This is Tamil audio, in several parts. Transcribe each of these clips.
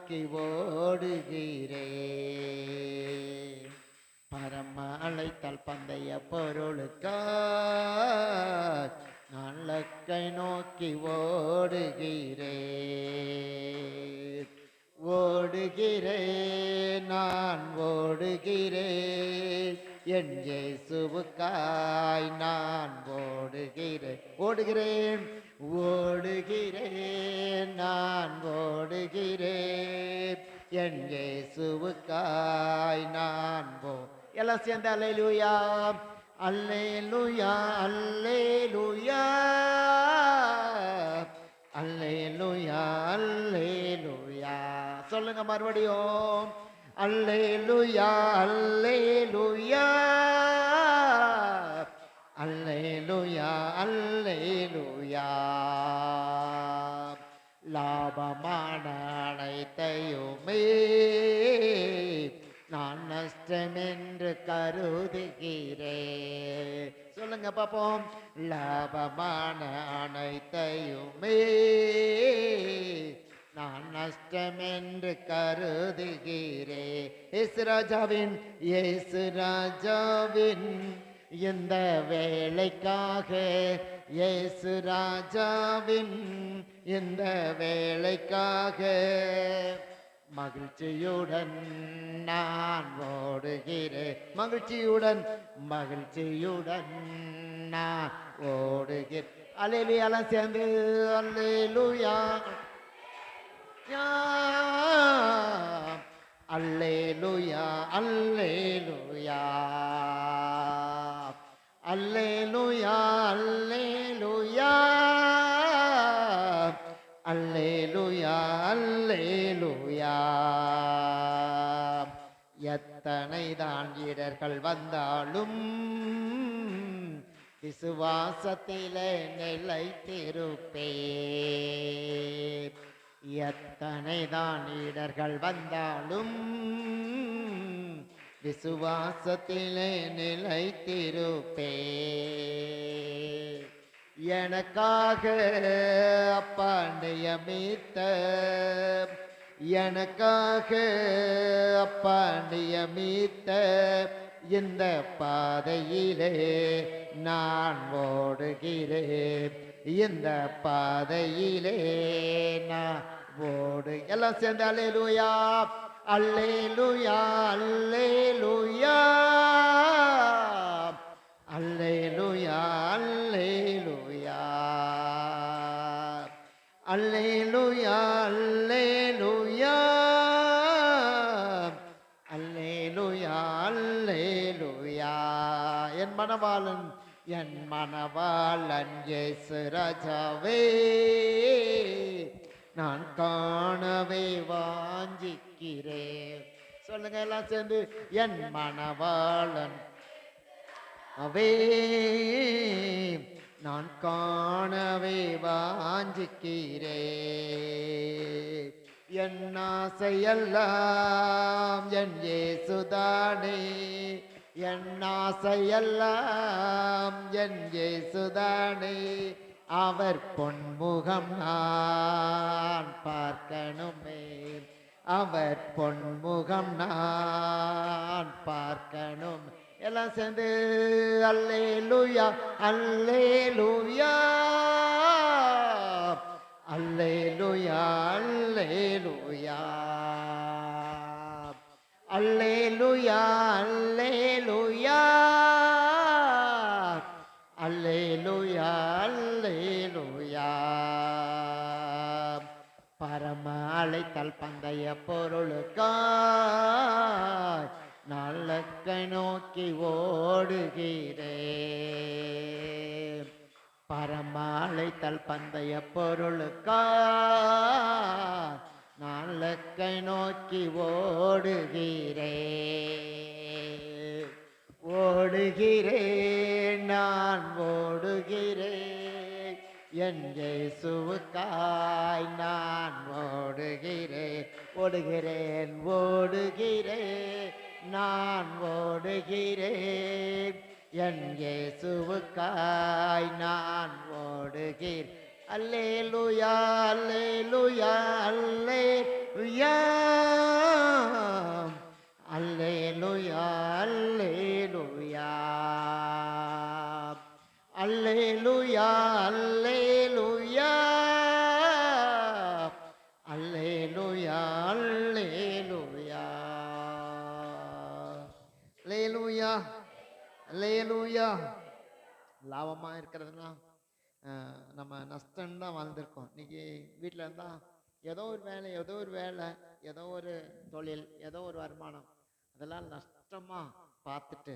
நோக்கி ஓடுகிறேன். பரம அழைத்தால் பந்தய பொருளுக்காய் நான் லக்கை நோக்கி ஓடுகிறேன். ஓடுகிறேன், நான் ஓடுகிறேன், என் இயேசுவுக்காய் நான் ஓடுகிறேன். ஓடுகிறேன், ஓடுகிறேன், நான் ஓடுகிறேன், என் இயேசுவுக்காய் நான் எல்லாம் சேர்ந்து அல்லேலூயா, அல்லேலூயா, அல்லேலூயா, அல்லேலூயா, அல்லேலூயா. சொல்லுங்க மறுபடியும், அல்லேலூயா, அல்லேலூயா, அல்லேலூயா, அல்லேலூயா. லாபமான அனைத்தையுமே நான் நஷ்டம் என்று கருதுகிறேன். சொல்லுங்க பாப்போம், லாபமான அனைத்தையுமே நான் நஷ்டம் என்று கருதுகிறேன். இயேசு ராஜாவின் இந்த வேலைக்காக, இயேசு ராஜாவின் இந்த வேலைக்காக மகிழ்ச்சியுடன் நான் ஓடுகிறேன். மகிழ்ச்சியுடன், மகிழ்ச்சியுடன் நான் ஓடுகிறேன். அல்லேலூயா சேர்ந்து அல்லேலூயா, hallelujah, hallelujah, hallelujah, hallelujah, hallelujah, அல்லேலூயா. எத்தனை தான் இடர்கள் வந்தாலும் விசுவாசத்திலே நிலைத்திருப்பேன். எத்தனை தான் இடர்கள் வந்தாலும் விசுவாசத்திலே நிலைத்திருப்பேன். எனக்காக அப்பா நியமித்த, எனக்காக அப்பா நியமித்த இந்த பாதையிலே நான் ஓடுகிறேன். இந்த பாதையிலே நான் ஓடு. எல்லாம் சேர்ந்து அல்லேலூயா, hallelujah, hallelujah, hallelujah, hallelujah, hallelujah, hallelujah, hallelujah, அல்லேலூயா. என் மனவாளன், என் மனவாளன் இயேசு ராஜாவே நான் காணவே வாஞ்சிக்கிறேன். சொல்லுங்க எல்லாம் சேர்ந்து, என் மனவாளன் அவே நான் காணவே வாஞ்சிக்கிறேன். என் ஆசையெல்லாம் என் இயேசுதானே, என் ஆசையெல்லாம் என் இயேசுதானே. அவர் பொன்முகம் நான் பார்க்கணுமே, அவர் பொன்முகம் நான் பார்க்கணும். எல்லாம் சேர்ந்து அல்லேலூயா, hallelujah, hallelujah, hallelujah, hallelujah, hallelujah, hallelujah, அல்லேலூயா. பரம அழைத்தல் பந்தய பொருளுக்காய் நான் லக்கை நோக்கி ஓடுகிறேன். பரம அழைத்தல் பந்தய பொருளுக்காய் நான் லக்கை நோக்கி ஓடுகிறேன். ஓடுகிறேன், நான் ஓடுகிறேன், என் இயேசுவுக்காய் நான் ஓடுகிறேன். ஓடுகிறேன், ஓடுகிறேன், நான் ஓடுகிறேன், என் இயேசுவுக்காய் நான் ஓடுகிறேன். அல்லேலூயா, அல்லேலூயா, அல்லேலூயா. லாபமாக இருக்கிறதுனா நம்ம நஷ்டம் தான் வாழ்ந்துருக்கோம். இன்னைக்கு வீட்டில் இருந்தால் ஏதோ ஒரு வேலை ஏதோ ஒரு தொழில், ஏதோ ஒரு வருமானம், அதெல்லாம் நஷ்டமாக பார்த்துட்டு,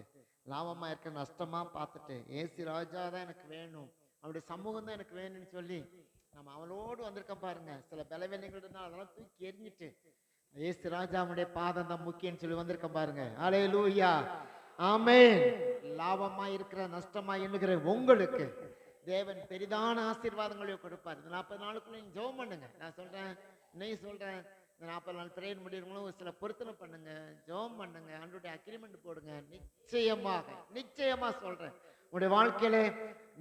லாபமாக இருக்க நஷ்டமாக பார்த்துட்டு, ஏசி ராஜா தான் எனக்கு வேணும், அவருடைய சமூகம் தான் எனக்கு வேணும்னு சொல்லி நம்ம அவளோடு வந்திருக்க பாருங்க. சில பலவீனங்கள் இருந்தால் அதெல்லாம் தூக்கி எறிஞ்சிட்டு ஏசு ராஜாவுடைய பாதம் தான் முக்கியம்னு சொல்லி வந்திருக்க பாருங்க. அல்லேலூயா, ஆமென். லாபமா இருக்கிற நஷ்டமா எண்ணுகிற உங்களுக்கு தேவன் பெரிதான ஆசீர்வாதங்களை கொடுப்பார். இந்த 40 நாளுக்குள்ள நீங்க ஜெபம் பண்ணுங்க. நான் சொல்றேன், இன்னைக்கு சொல்றேன், இந்த 40 நாள் பிரேயர் முடியறவங்களும் சில பொருத்தனை பண்ணுங்க, ஜெபம் பண்ணுங்க, ஆண்டவருடைய அக்ரிமெண்ட் போடுங்க. நிச்சயமா சொல்றேன், உங்களுடைய வாழ்க்கையில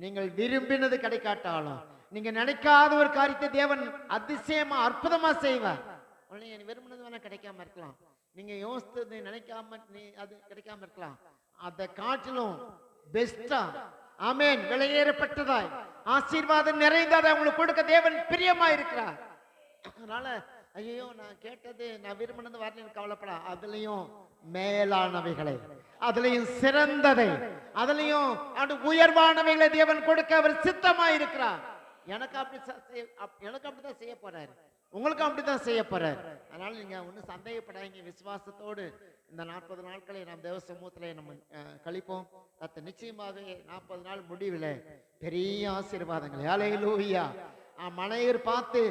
நீங்கள் விரும்பினது கிடைக்காட்டாலும் நீங்க நினைக்காத ஒரு காரியத்தை தேவன் அதிசயமா அற்புதமா செய்வார். நீங்க விரும்பினது வேணா கிடைக்காம இருக்கலாம், நீங்க யோசித்தது நினைக்காம அது கிடைக்காம இருக்கலாம், அதை காட்டிலும் பெஸ்டா, ஆமென், விலையேறப்பட்டதாய் ஆசீர்வாதம் நிறைந்ததை உங்களுக்கு கொடுக்க தேவன் பிரியமா இருக்கிறார். அதனால ஐயோ நான் கேட்டது நான் விரும்பினது வரலன்னு கவலைப்படா. அதுலயும் மேலானவைகளை, அதுலயும் சிறந்ததை, அதுலயும் உயர்வானவைகளை தேவன் கொடுக்க அவர் சித்தமா இருக்கிறார். எனக்கு அப்படிதான் செய்ய போறாரு, உங்களுக்கு அப்படித்தான் செய்ய போறாரு. அதனால நீங்க ஒன்னும் சந்தேகப்படாதீங்க. விசுவாசத்தோடு இந்த 40 நாட்களை நாம் தேவ சமூகத்திலே நம்ம கழிப்போம். நிச்சயமாக 40 நாள் முடிவில் பெரிய ஆசீர்வாதங்கள். அல்லேலூயா. மனையர் பார்த்து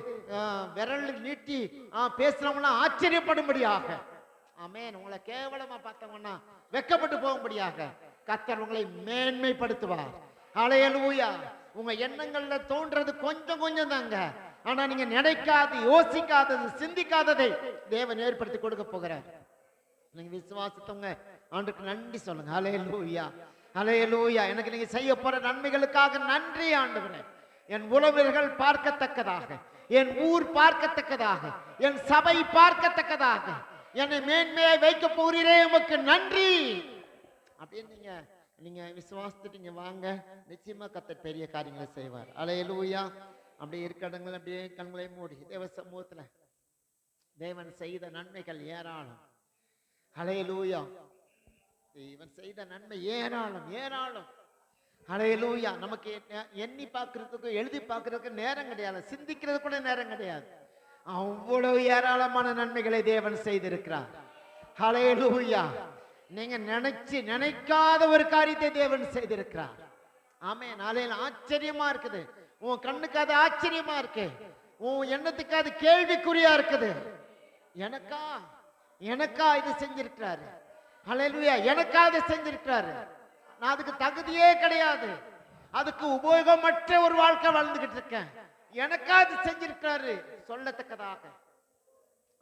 விரல் நீட்டி பேசுறவங்களா ஆச்சரியப்படும்படியாக, ஆமென், உங்களை கேவலமா பார்த்தவங்கன்னா வெக்கப்பட்டு போகும்படியாக கர்த்தர் உங்களை மேன்மைப்படுத்துவார். அல்லேலூயா. உங்க எண்ணங்கள்ல தோன்றது கொஞ்சம் தாங்க, ஆனா நீங்க நினைக்காது, யோசிக்காதது, சிந்திக்காததை தேவன் ஏற்படுத்தி கொடுக்க போகிறார். நீங்க விசுவாசத்தவங்க ஆண்டுக்கு நன்றி சொல்லுங்க. அல்லேலூயா, அல்லேலூயா. எனக்கு நீங்க செய்ய போற நன்மைகளுக்காக நன்றி ஆண்டவரே. என் உறவினர்கள் பார்க்கத்தக்கதாக, என் ஊர் பார்க்கத்தக்கதாக, என் சபை பார்க்கத்தக்கதாக என்னை மேன்மையை வைக்க போகிறீரே, உமக்கு நன்றி அப்படின்னு நீங்க விசுவாசத்துட்டு வாங்க. நிச்சயமா கர்த்தர் பெரிய காரியங்களை செய்வார். அல்லேலூயா. அப்படியே இருக்க இடங்கள் அப்படியே கண்களை மூடி தேவ சமூகத்துல தேவன் செய்த நன்மைகள் ஏராளம். அல்லேலூயா. தேவன் செய்த நன்மை ஏராளம். அல்லேலூயா. நமக்கு எண்ணி பார்க்கறதுக்கு, எழுதி பார்க்கறதுக்கு நேரம் கிடையாது, சிந்திக்கிறது கூட நேரம் கிடையாது. அவ்வளவு ஏராளமான நன்மைகளை தேவன் செய்திருக்கிறார். அல்லேலூயா. நீங்க நினைக்காத ஒரு காரியத்தை தேவன் செய்திருக்கிறார். ஆமென். ஆச்சரியமா இருக்குது. உன் கண்ணுக்கு அது ஆச்சரியமா இருக்கு, உன் எண்ணத்துக்கு அது கேள்விக்குறியா இருக்குது. எனக்கா இது செஞ்சிருக்கிறாரு. அல்லேலூயா. எனக்கா இது செஞ்சிருக்கிறாரு. நான் அதுக்கு தகுதியே கிடையாது, அதுக்கு உபயோகமற்ற ஒரு வாழ்க்கை வாழ்ந்துகிட்டு இருக்கேன். எனக்கா இது செஞ்சிருக்கிறாரு சொல்லத்தக்கதாக.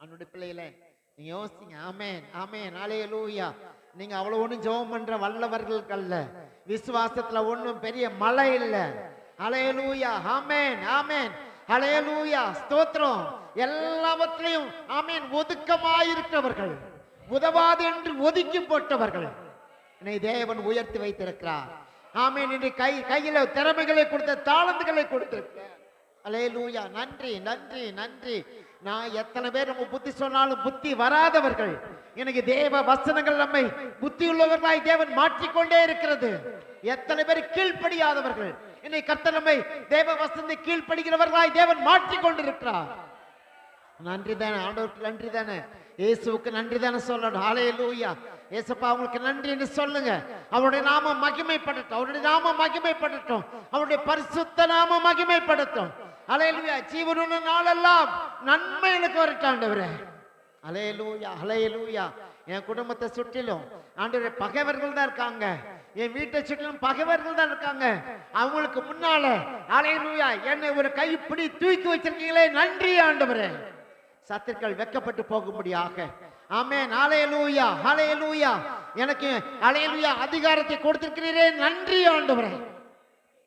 அவனுடைய பிள்ளைகளை நீங்க யோசிங்க. ஆமென், ஆமென், அல்லேலூயா. நீங்க அவ்வளவு ஒண்ணும் ஜெபம் பண்ற வல்லவர்கள் அல்ல, விசுவாசத்துல ஒண்ணும் பெரிய மழை இல்ல. அல்லேலூயா, ஆமென், ஆமென், அல்லேலூயா, ஸ்தோத்திரம். எல்லாவற்றையும் ஆமென் ஒதுக்கமாயிருக்கிறவர்கள், உதவாது என்று ஒதுக்கி போட்டவர்கள் என்னை தேவன் உயர்த்தி வைத்திருக்கிறார். ஆமென். இன்று கையில திறமைகளை கொடுத்த, தாளந்துகளை கொடுத்திருக்கிறார். அல்லேலூயா. நன்றி, நன்றி, நன்றி. நான் எத்தனை பேர் நம்ம புத்தி சொன்னாலும் புத்தி வராதவர்கள், எனக்கு தேவ வசனங்கள் நம்மை புத்தி உள்ளவர்களாய் தேவன் மாற்றிக்கொண்டே இருக்கிறது. எத்தனை பேர் கீழ்ப்படியாதவர்கள், இன்னைக்கு கர்த்தர் நம்மை தேவ வசனத்தை கீழ்ப்படுகிறவர்களாய் தேவன் மாற்றிக்கொண்டிருக்கிறார். நன்றி தானே ஆண்டவருக்கு, நன்றி தானே இயேசுவுக்கு நன்றி தானே சொல்லணும். அல்லேலூயா. இயேசுப்பா உங்களுக்கு நன்றி என்று சொல்லுங்க. அவருடைய நாமம் மகிமைப்படட்டும், அவருடைய நாமம் மகிமைப்படட்டும், அவருடைய பரிசுத்த நாமம் மகிமைப்படட்டும். அல்லேலூயா. ஜீவனுள்ள நாளெல்லாம் நன்மை எனக்கு வரட்டும் ஆண்டவரே. அல்லேலூயா, அல்லேலூயா. என் குடும்பத்தை சுற்றிலும் ஆண்டவரே பகைவர்கள் தான் இருக்காங்க, என் வீட்டை சுற்றிலும் பகைவர்கள் தான் இருக்காங்க. அவங்களுக்கு முன்னால அல்லேலூயா என்னை ஒரு கைப்பிடி தூக்கி வச்சிருக்கீங்களே, நன்றி ஆண்டவரே. சத்துருக்கள் வெட்கப்பட்டு போகும்படியாக, ஆமென், அல்லேலூயா, அல்லேலூயா. எனக்கு அல்லேலூயா அதிகாரத்தை கொடுத்திருக்கிறீரே, நன்றி ஆண்டவரே.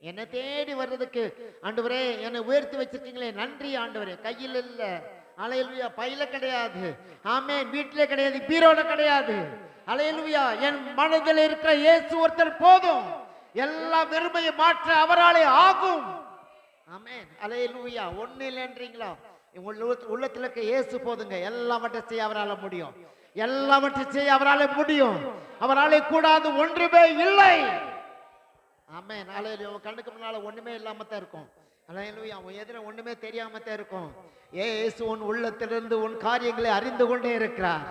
என்னை தேடி வர்றதுக்கு ஆண்டவரே என்னை உயர்த்தி வச்சிருக்கீங்களே, நன்றி ஆண்டவரே. கையில் இல்ல, அல்லேலூயா, பையில கிடையாது, ஆமென், வீட்டிலே கிடையாது, பீரோல கிடையாது. அல்லேலூயா. என் மனதில் இருக்கிற இயேசு ஒருத்தர் போதும், எல்லா வெறுமையை மாற்ற அவராலே ஆகும். ஆமென், அல்லேலூயா. ஒண்ணு இல்லைன்றீங்களா? உள்ளத்துல இருக்க இயேசு போதுங்க, எல்லாவற்றையும் செய்ய அவரால் முடியும், எல்லாவற்றையும் செய்ய அவரால் முடியும். அவராலே கூடாது ஒன்றுமே இல்லை. ஆமென். ஹalleluya. உன் கண்ணுக்கு முன்னால ஒண்ணுமே இல்லாம தான் இருக்கும். ஹalleluya. உன் எதிர ஒண்ணுமே தெரியாம தான் இருக்கும். இயேசு உன் உள்ளத்திலிருந்து உன் காரியங்களை அறிந்து கொண்டே இருக்கிறார்.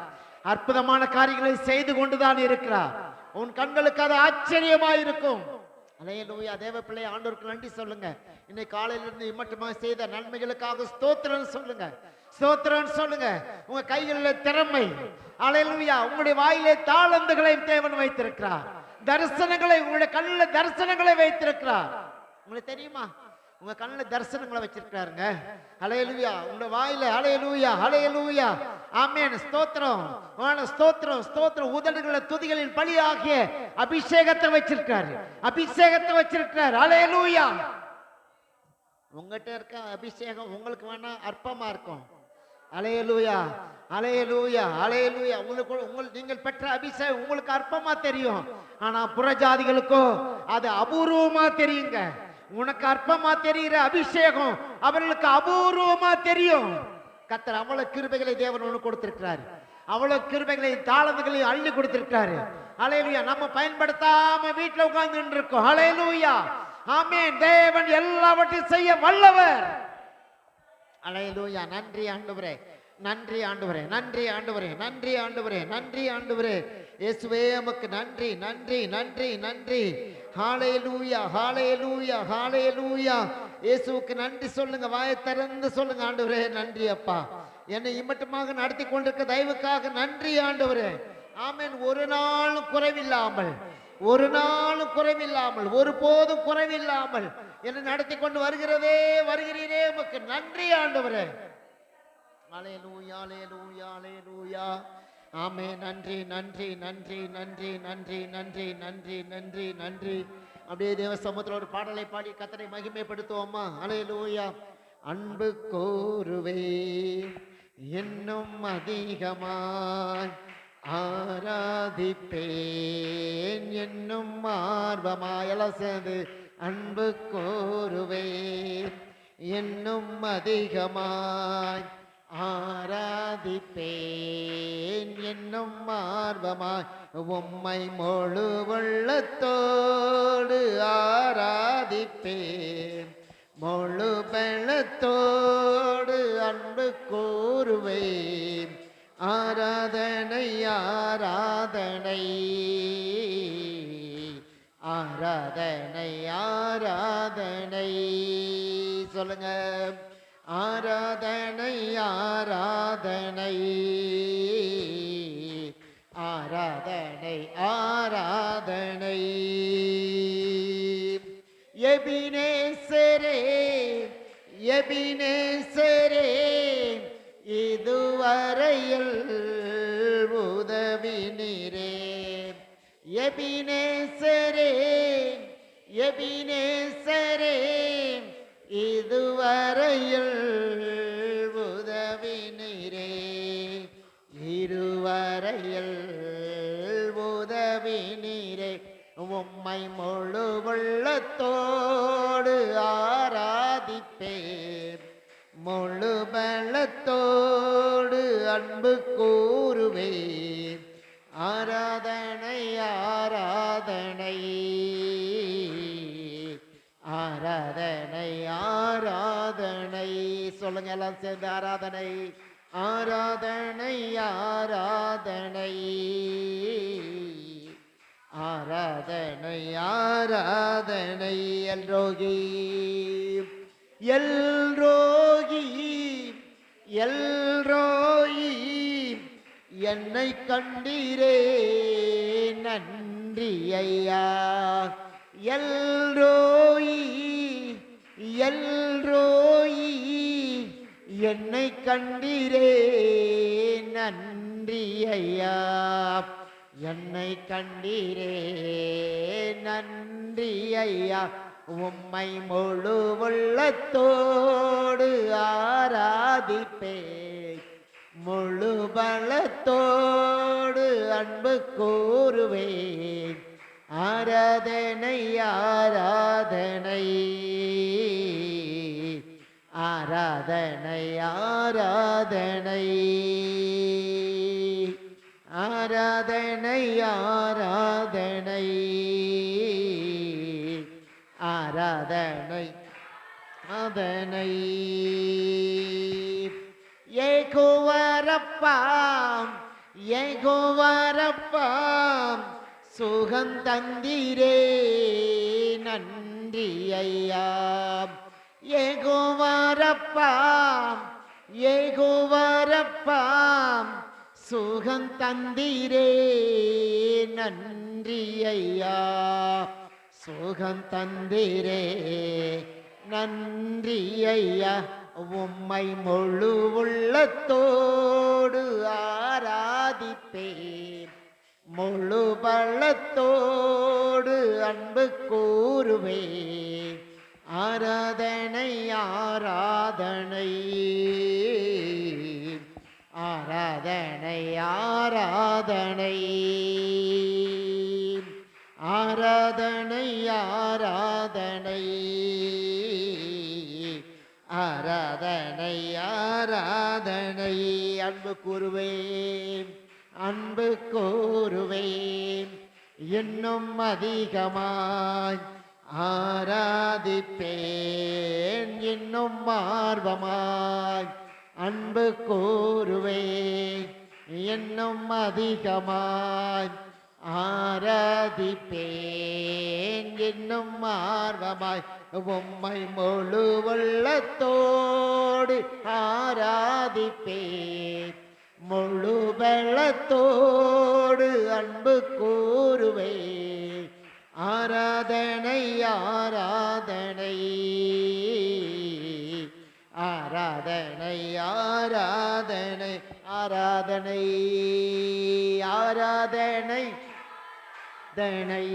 அற்புதமான காரியங்களை செய்து கொண்டுதான் இருக்கிறார். உன் கண்களுக்கு அது ஆச்சரியமா இருக்கும். ஹalleluya. தேவ பிள்ளை, ஆண்டவருக்கு நன்றி சொல்லுங்க. இன்னைக்கு காலையிலிருந்து இம்மட்டுமா செய்த நன்மைகளுக்காக ஸ்தோத்திரம் சொல்லுங்க. ஸ்தோத்திரம் சொல்லுங்க. உங்க கைகளில் திறமை, ஹalleluya, உங்களுடைய வாயிலே தாளந்துகளை தேவன் வைத்திருக்கிறார். தரிசனங்களை, உங்களுடைய கண்ணில் தரிசனங்களை வைத்திருக்கிறார். உங்களுக்கு தெரியுமா? உங்க கண்ணில் தரிசனங்களை வச்சிருக்காருங்க. ஹalleluya. உங்க வாயில ஹalleluya, ஹalleluya, ஆமென், ஸ்தோத்திரம், ஸ்தோத்திரம், ஸ்தோத்திரம். உதடுகள துதிகளின் பலியாகிய அபிஷேகத்தை வச்சிருக்காரு. அபிஷேகத்தை வச்சிருக்காரு. ஹalleluya. உங்ககிட்ட இருக்க அபிஷேகம் உங்களுக்கு வேணா அற்பமா இருக்கும். ஹalleluya, ஹalleluya, ஹalleluya. நீங்கள் பெற்ற அபிஷேகம் உங்களுக்கு அற்பமா தெரியும். ஆனா புறஜாதிகளுக்கோ அது அபூர்வமா தெரியுங்க. உனக்கு அற்பமா தெரிகிற அபிஷேகம் அவர்களுக்கு அபூர்வமா தெரியும். கர்த்தர் அவ்வளவு கிருபைகளை தேவன் உனக்கு கொடுத்திருக்கிறார். அவ்வளவு கிருபைகளை தாளந்துகளை அள்ளி கொடுத்திருக்காரு. ஹalleluya. நம்ம பயன்படுத்தாம வீட்டுல உட்கார்ந்து இருக்கோம். ஹalleluya, ஆமென். தேவன் எல்லாவற்றையும் செய்ய வல்லவர். ஹalleluya. நன்றி ஆண்டவரே, நன்றி ஆண்டவரே, நன்றி ஆண்டவரே, நன்றி ஆண்டவரே, நன்றி ஆண்டவரே. இயேசுவே உமக்கு நன்றி, நன்றி, நன்றி, நன்றி. ஹalleluya, ஹalleluya, ஹalleluya. இயேசுவுக்கு நன்றி சொல்லுங்க. வாயை திறந்து சொல்லுங்க. ஆண்டவரே நன்றி அப்பா, என்னை இம்மட்டுமாக நடத்தி கொண்டிருக்க தயவுக்காக நன்றி ஆண்டவரே. ஆமென். ஒரு நாளும் குறைவில்லாமல், ஒரு நாளும் குறைவில்லாமல், ஒருபோதும் குறைவில்லாமல் என்னை நடத்தி கொண்டு வருகிறீரே உமக்கு நன்றி ஆண்டவரே. ஹalleluya, ஹalleluya, ஹalleluya. ஆமென். நன்றி, நன்றி, நன்றி, நன்றி, நன்றி, நன்றி, நன்றி, நன்றி, நன்றி. அப்படியே தேவ சமூகத்தில் ஒரு பாடலை பாடி கர்த்தரை மகிமைப்படுத்துவோமா? ஹalleluya. அன்பு கோருவே இன்னும் அதிகமாய் ஆராதிப்பேன் என்னும் ஆர்வமாய். எல்லாம் சேர்ந்து அன்பு கோருவேன் இன்னும் அதிகமாய் ஆராதிப்பேன் என்னும் ஆர்வமாய். உம்மை முழு உள்ளத்தோடு ஆராதிப்பேன், முழு பலத்தோடு அன்பு கூறுவேன். ஆராதனை, ஆராதனை, ஆராதனை, ஆராதனை. சொல்லுங்க. ஆராதனை, ஆராதனை, ஆராதனை, ஆராதனை. எபினேசரே, எபினேசரே, இதுவரையில் உதவி நீரே. எபினேசரே, எபினேசரே, இதுவரையில் உதவி நீரே. இருவரையில் உதவி நீரே. உம்மை முழு உள்ளத்தோடு ஆராதிப்பேன், முழு பலத்தோடு அன்பு கூறுவேன். ஆராதனை, ஆராதனை, ஆராதனை, ஆராதனை. சொல்லுங்க எல்லாம் சேர்ந்து. ஆராதனை, ஆராதனை, ஆராதனை, ஆராதனை, ஆராதனை. எல்ரோகி, எல்ரோகி, எல்ரோயி, என்னை கண்டீரே நன்றி ஐயா. எல்ரோயி, எல்ரோயி, என்னை கண்டீரே நன்றி ஐயா. என்னை கண்டீரே நன்றி ஐயா. உம்மை முழு உள்ளத்தோடு ஆராதிப்பேன், முழு பலத்தோடு அன்பு கூறுவேன். ஆராதனை, ஆராதனை, ஆராதனை, ஆராதனை, ஆராதனை, ஆராதனை, ஆராதனை ஏகோவரப்பாம் ஏகோவரப்பாம் சுகந்தந்திரே நன்றி ஐயா ஏகோவரப்பாம் ஏகோவரப்பாம் சுகந்தந்திரே நன்றி ஐயா சுகந்தந்திரே நன்றி ஐயா உம்மை முழு உள்ளத்தோடு ஆராதிப்பேன் முழு பள்ளத்தோடு அன்பு கூறுவேன் ஆராதனை ஆராதனை ஆராதனை ஆராதனை ஆராதனை ஆராதனை ஆராதனை ஆராதனை அன்பு கூறுவேன் அன்பு கூறுவேன் இன்னும் அதிகமாய் ஆராதிப்பேன் இன்னும் ஆர்வமாய் அன்பு கூறுவேன் இன்னும் அதிகமாய் ஆராதிப்பேன் இன்னும் ஆர்வமாய் உம்மை முழு உள்ளத்தோடு ஆராதிப்பேன் முழு வெள்ளத்தோடு அன்பு கூறுவேன் ஆராதனை ஆராதனை ஆராதனை ஆராதனை ஆராதனை ஆராதனை தனை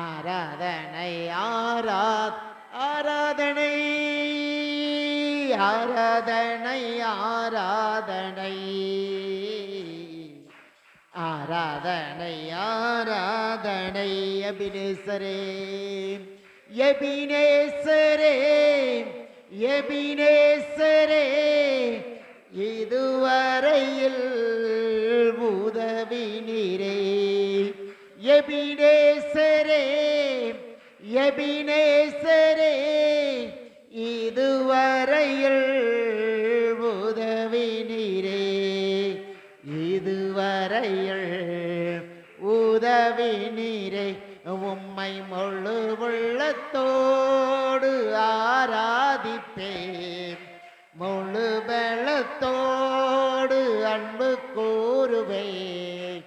ஆராதனை ஆராதனை ஆராதனை ஆராதனை ஆராதனை ஆராதனை எபினேசரே எபினேசரே எபினேசரே இதுவரையில் உதவி நீரே எபினேசரே எபினேசரே இதுவரையில் உதவி நீரே இதுவரையில் உதவி நீரே உம்மை முழு உள்ளத்தோடு ஆராதிப்பேன் முழு பலத்தோடு அன்பு கூறுவேன்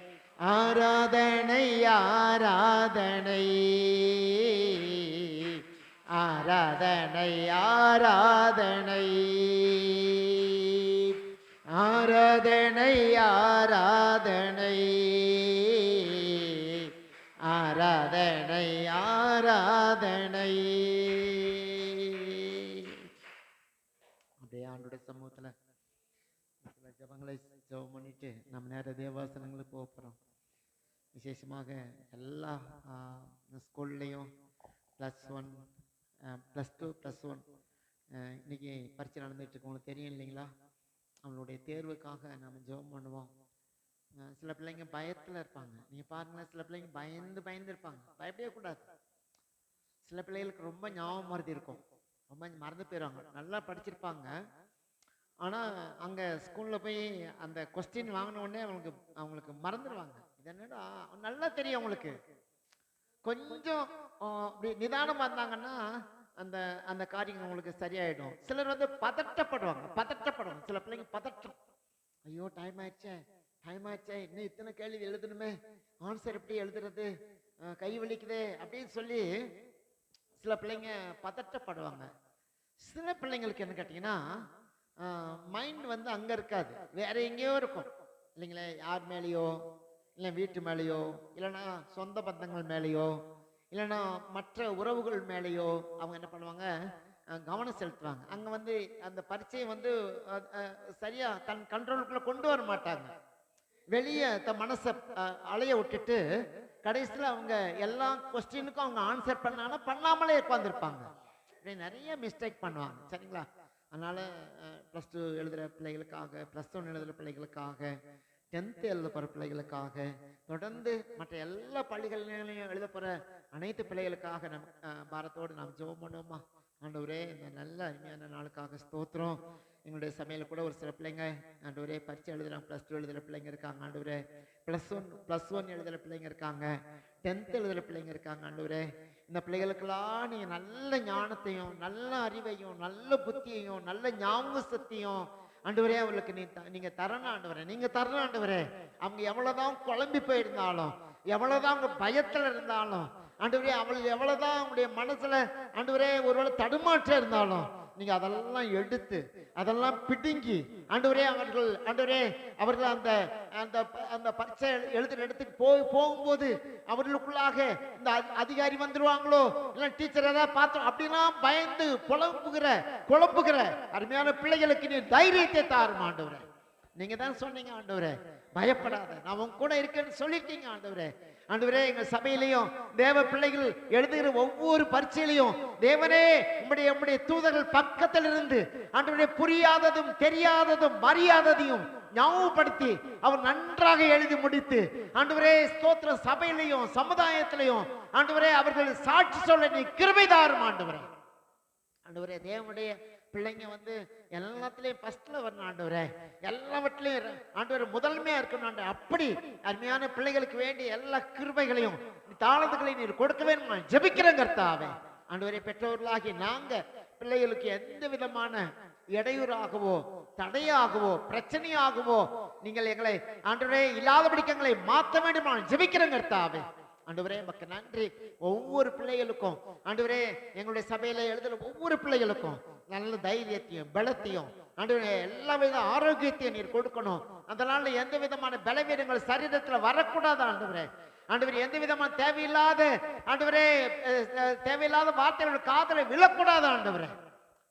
ஆராதனை ஆராதனை ஆராதனை ஆராதனை ஆராதனை ஆராதனை ஆராதனை ஆராதனை அப்படியே ஆண்டோட சமூகத்தில் சில ஜபங்களை ஜெபம் பண்ணிட்டு நம்ம நேர தேவாசனங்களுக்கு போகிறோம். விசேஷமாக எல்லா ஸ்கூல்லையும் +1 +2 +1 இன்னைக்கு பரீட்சை நடந்துட்டு இருக்கு. உங்களுக்கு தெரியும் இல்லைங்களா? அவங்களுடைய தேர்வுக்காக நம்ம ஜெபம் பண்ணுவோம். சில பிள்ளைங்க பயத்தில் இருப்பாங்க. நீங்கள் பாருங்களேன், சில பிள்ளைங்க பயந்து இருப்பாங்க. பயப்படவே கூடாது. சில பிள்ளைகளுக்கு ரொம்ப ஞாபகம் மறதி இருக்கும், ரொம்ப மறந்து போயிடுவாங்க. நல்லா படிச்சிருப்பாங்க, ஆனால் அங்கே ஸ்கூலில் போய் அந்த கொஸ்டின் வாங்கின உடனே அவங்களுக்கு மறந்துடுவாங்க. இது என்னடா நல்லா தெரியும் அவங்களுக்கு. கொஞ்சம் அப்படி நிதானமாக இருந்தாங்கன்னா அந்த அந்த காரியங்கள் உங்களுக்கு சரியாயிடும். சிலர் வந்து பதட்டப்படுவாங்க. சில பிள்ளைங்க பதட்டம், ஐயோ டைம் ஆயிடுச்சே இன்னும் இத்தனை கேள்வி எழுதணுமே, ஆன்சர் எப்படி எழுதுறது, கை வலிக்குதே அப்படின்னு சொல்லி சில பிள்ளைங்க பதட்டப்படுவாங்க. சில பிள்ளைங்களுக்கு என்ன கேட்டிங்கன்னா மைண்ட் வந்து அங்கே இருக்காது, வேற எங்கேயோ இருக்கும் இல்லைங்களே. யார் மேலேயோ, இல்லை வீட்டு மேலேயோ, இல்லைன்னா சொந்த பந்தங்கள் மேலேயோ, இல்லைன்னா மற்ற உறவுகள் மேலேயோ அவங்க என்ன பண்ணுவாங்க, கவனம் செலுத்துவாங்க. அங்கே வந்து அந்த பரீட்சையை வந்து சரியா தன் கண்ட்ரோலுக்குள்ள கொண்டு வர மாட்டாங்க. வெளியே மனசை அலைய விட்டுட்டு கடைசியில் அவங்க எல்லா கொஸ்டினுக்கும் அவங்க ஆன்சர் பண்ணாமலே உட்காந்துருப்பாங்க. இப்படி நிறைய மிஸ்டேக் பண்ணுவாங்க. சரிங்களா? அதனால +2 எழுதுகிற பிள்ளைகளுக்காக, +1 எழுதுகிற பிள்ளைகளுக்காக 10th எழுத போற பிள்ளைகளுக்காக, தொடர்ந்து மற்ற எல்லா பள்ளிகளிலையும் எழுத போற அனைத்து பிள்ளைகளுக்காக பாரத்தோடு நாம் ஜெபம் பண்ணுவோமா? ஆண்டவரே, இந்த நல்ல அருமையான நாளுக்காக ஸ்தோத்திரம். எங்களுடைய சமையல கூட ஒரு சில பிள்ளைங்க ஆண்டவரே பரீட்சை எழுதுறாங்க, +2 எழுதுற பிள்ளைங்க இருக்காங்க ஆண்டவரே, +1 எழுதுற பிள்ளைங்க இருக்காங்க, 10th எழுதுற பிள்ளைங்க இருக்காங்க ஆண்டவரே. இந்த பிள்ளைகளுக்கெல்லாம் நீங்க நல்ல ஞானத்தையும் நல்ல அறிவையும் நல்ல புத்தியையும் நல்ல ஞாபக சக்தியும் ஆண்டவரே அவர்களுக்கு நீங்க தரணும் ஆண்டவரே, நீங்க தரணும் ஆண்டவரே. அவங்க எவ்வளவுதான் குழம்பி போயிருந்தாலும், எவ்வளவுதான் அவங்க பயத்துல இருந்தாலும் ஆண்டவரே, அவள் எவ்வளவுதான் அவங்களுடைய மனசுல ஆண்டவரே ஒருவேளை தடுமாற்றம் இருந்தாலும் நீங்க அதெல்லாம் எடுத்து அதெல்லாம் பிடுங்கி ஆண்டவரே ஆண்டவரே அவர்கள் அந்த அந்த அந்த பரீட்சை எழுதுற இடத்துக்கு போகும்போது அவர்களுக்குள்ளாக இந்த அதிகாரி வந்துருவாங்களோ இல்ல டீச்சர் ஏதாவது பார்த்தோம் அப்படின்னா பயந்து குழப்புகிற அருமையான பிள்ளைகளுக்கு நீ தைரியத்தை தாரும் ஆண்டவரே. நீங்க தான் சொன்னீங்க ஆண்டவரே, பயப்படாத, நான் உன் கூட இருக்கேன்னு சொல்லிட்டீங்க ஆண்டவரே. ஆண்டவரே, எங்க சபையிலையும் தேவ பிள்ளைகள் எழுதுகிற ஒவ்வொரு பரீட்சையிலையும் தேவனே உம்முடைய தூதர்கள் பக்கத்தில் இருந்து ஆண்டவரே புரியாததும் தெரியாததும் அறியாததையும் ஞாபகப்படுத்தி அவர் நன்றாக எழுதி முடித்து ஆண்டவரே ஸ்தோத்திர சபையிலையும் சமுதாயத்திலையும் ஆண்டவரே அவர்கள் சாட்சி சொல்ல நீ கிருபை தாரும் ஆண்டவரே. ஆண்டவரே, தேவனுடைய பிள்ளைங்க எல்லாத்துலயும் ஃபர்ஸ்ட்ல வரணும் ஆண்டவரே, எல்லாவற்றிலையும் ஆண்டவரே முதன்மையா இருக்கணும் ஆண்டவரே. அப்படி அருமையான பிள்ளைகளுக்கு வேண்டிய எல்லா கிருபைகளையும் தாளத்துகளையும் நீர் கொடுக்க வேணுமா ஜெபிக்கிறேன் கர்த்தாவே. ஆண்டவரே, பெற்றோர்களாகி நாங்க பிள்ளைகளுக்கு எந்த விதமான இடையூறாகவோ தடையாகவோ பிரச்சனையாகவோ நீங்கள் எங்களை ஆண்டவரே இல்லாதபடிக்கு எங்களை மாற்ற வேண்டுமா ஜெபிக்கிறேன் கர்த்தாவே. ஆண்டவரே, நமக்கு நன்றி. ஒவ்வொரு பிள்ளைகளுக்கும் ஆண்டவரே எங்களுடைய சபையில எழுதுற ஒவ்வொரு பிள்ளைகளுக்கும் நல்ல தைரியத்தையும் பலத்தையும் ஆண்டவரே எல்லா வித ஆரோக்கியத்தையும் நீர் கொடுக்கணும். அதனால எந்த விதமான பலவீனங்கள் சரீரத்துல வரக்கூடாது ஆண்டவரே. ஆண்டவரே, எந்த விதமான தேவையில்லாத ஆண்டவரே தேவையில்லாத வார்த்தைகள் காதலை விழக்கூடாது ஆண்டவரே.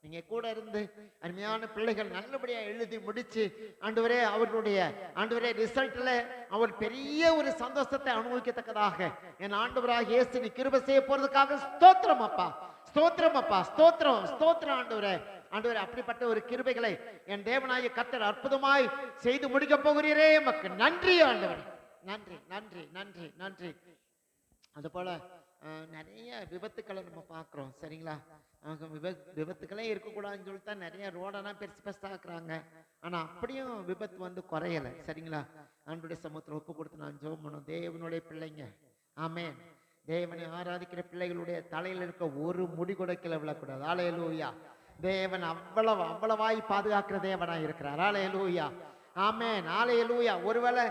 நீங்க கூட இருந்து அருமையான பிள்ளைகள் நல்லபடியா எழுதி முடிச்சு ஆண்டவரே அவர்களுடைய ஆண்டவரே ரிசல்ட்ல அவர் பெரிய ஒரு சந்தோஷத்தை அனுபவிக்கத்தக்கதாக என் ஆண்டவராக இயேசு நீ கிருபை செய்ய போறதுக்காக ஸ்தோத்திரம் அப்பா, ஸ்தோத்திரம் அப்பா, ஸ்தோத்திரம் ஸ்தோத்திரம் ஆண்டவரே. ஆண்டவரே, அப்படிப்பட்ட ஒரு கிருபைகளை என் தேவனாய கர்த்தர் அற்புதமாய் செய்து முடிக்க போகிறீரே, எமக்கு நன்றி ஆண்டவரே. நன்றி நன்றி நன்றி நன்றி. அது போல நிறைய விபத்துக்களை நம்ம பார்க்குறோம் சரிங்களா. விபத்துக்களே இருக்கக்கூடாதுன்னு சொல்லிட்டு தான் நிறைய ரோடெல்லாம் பெருசாக்குறாங்க. ஆனா அப்படியும் விபத்து குறையலை சரிங்களா. ஆண்டவருடைய சமூகத்தில் ஒப்பு கொடுத்து நான் ஜெபம் பண்ணும். தேவனுடைய பிள்ளைங்க ஆமென், தேவனை ஆராதிக்கிற பிள்ளைகளுடைய தலையில் இருக்க ஒரு முடி கூட கீழே விழக்கூடாது. ஹல்லேலூயா. தேவன் அவ்வளவாய் பாதுகாக்கிற தேவனா இருக்கிறார். ஹல்லேலூயா ஆமென் ஹல்லேலூயா. ஒருவேளை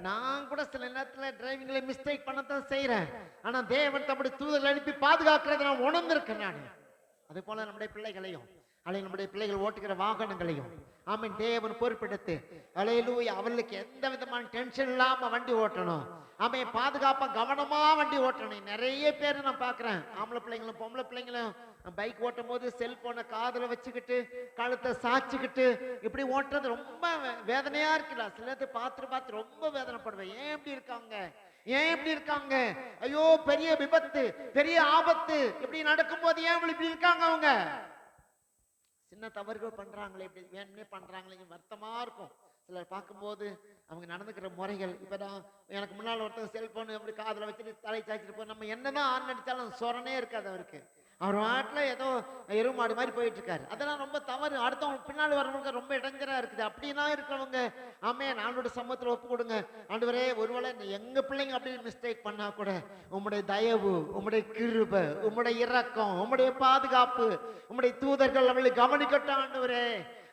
நான் கூட சில நேரத்துல டிரைவிங்ல மிஸ்டேக் பண்ணத்தான் செய்யறேன். ஆனா தேவன் தம்முடைய தூதர்கள் அனுப்பி பாதுகாக்கிறத நான் உணர்ந்திருக்கேன் நான். அதே போல நம்முடைய பிள்ளைகளையும் நம்முடைய பிள்ளைகள் ஓட்டுகிற வாகனங்களையும் ஆமென் தேவன் பொறுப்பெடுத்து ஹல்லேலூயா அவர்களுக்கு எந்த விதமான டென்ஷன் இல்லாம வண்டி ஓட்டணும். ஆமென் பாதுகாப்பா கவனமா வண்டி ஓட்டணும். நிறைய பேர் நான் பாக்குறேன், ஆம்பளை பிள்ளைங்களும் பொம்பளை பிள்ளைங்களும் பைக் ஓட்டும் போது செல்போனை காதுல வச்சுக்கிட்டு கழுத்தை சாச்சுக்கிட்டு இப்படி ஓட்டுறது ரொம்ப வேதனையா இருக்குல்ல. சிலத்தை பார்த்து ரொம்ப வேதனைப்படுவேன். ஏன் இப்படி இருக்காங்க, ஏன் இப்படி இருக்காங்க, ஐயோ பெரிய விபத்து பெரிய ஆபத்து இப்படி நடக்கும் போது ஏன் இப்படி இருக்காங்க, அவங்க சின்ன தவறுகள் பண்றாங்களே, இப்படி வேணும்னே பண்றாங்களே, வருத்தமா இருக்கும். சிலர் பார்க்கும்போது அவங்க நடந்துக்கிற முறைகள். இப்பதான் எனக்கு முன்னால் ஒருத்தர் செல்போன் அப்படி காதுல வச்சுட்டு தலை சாய்ச்சிட்டு போய் நம்ம என்னதான் ஆன் அடிச்சாலும் சொரணே இருக்காது அவருக்கு. அவர் நாட்டுல ஏதோ எருமாடு மாதிரி போயிட்டு இருக்காரு. அதெல்லாம் ரொம்ப தவறு. அடுத்தவங்க பின்னால் வரவங்க ரொம்ப இடைஞ்சலா இருக்குது. அப்படின்னா இருக்கிறவங்க ஆமென் ஆண்டவருடைய சமூகத்துல ஒப்பு கொடுங்க. ஆண்டவரே, ஒருவேளை எங்க பிள்ளைங்க அப்படி மிஸ்டேக் பண்ணா கூட உம்முடைய தயவு, உம்முடைய கிருபை, உம்முடைய இரக்கம், உம்முடைய பாதுகாப்பு, உம்முடைய தூதர்கள் அவளை கவனிக்கட்டும் ஆண்டவரே.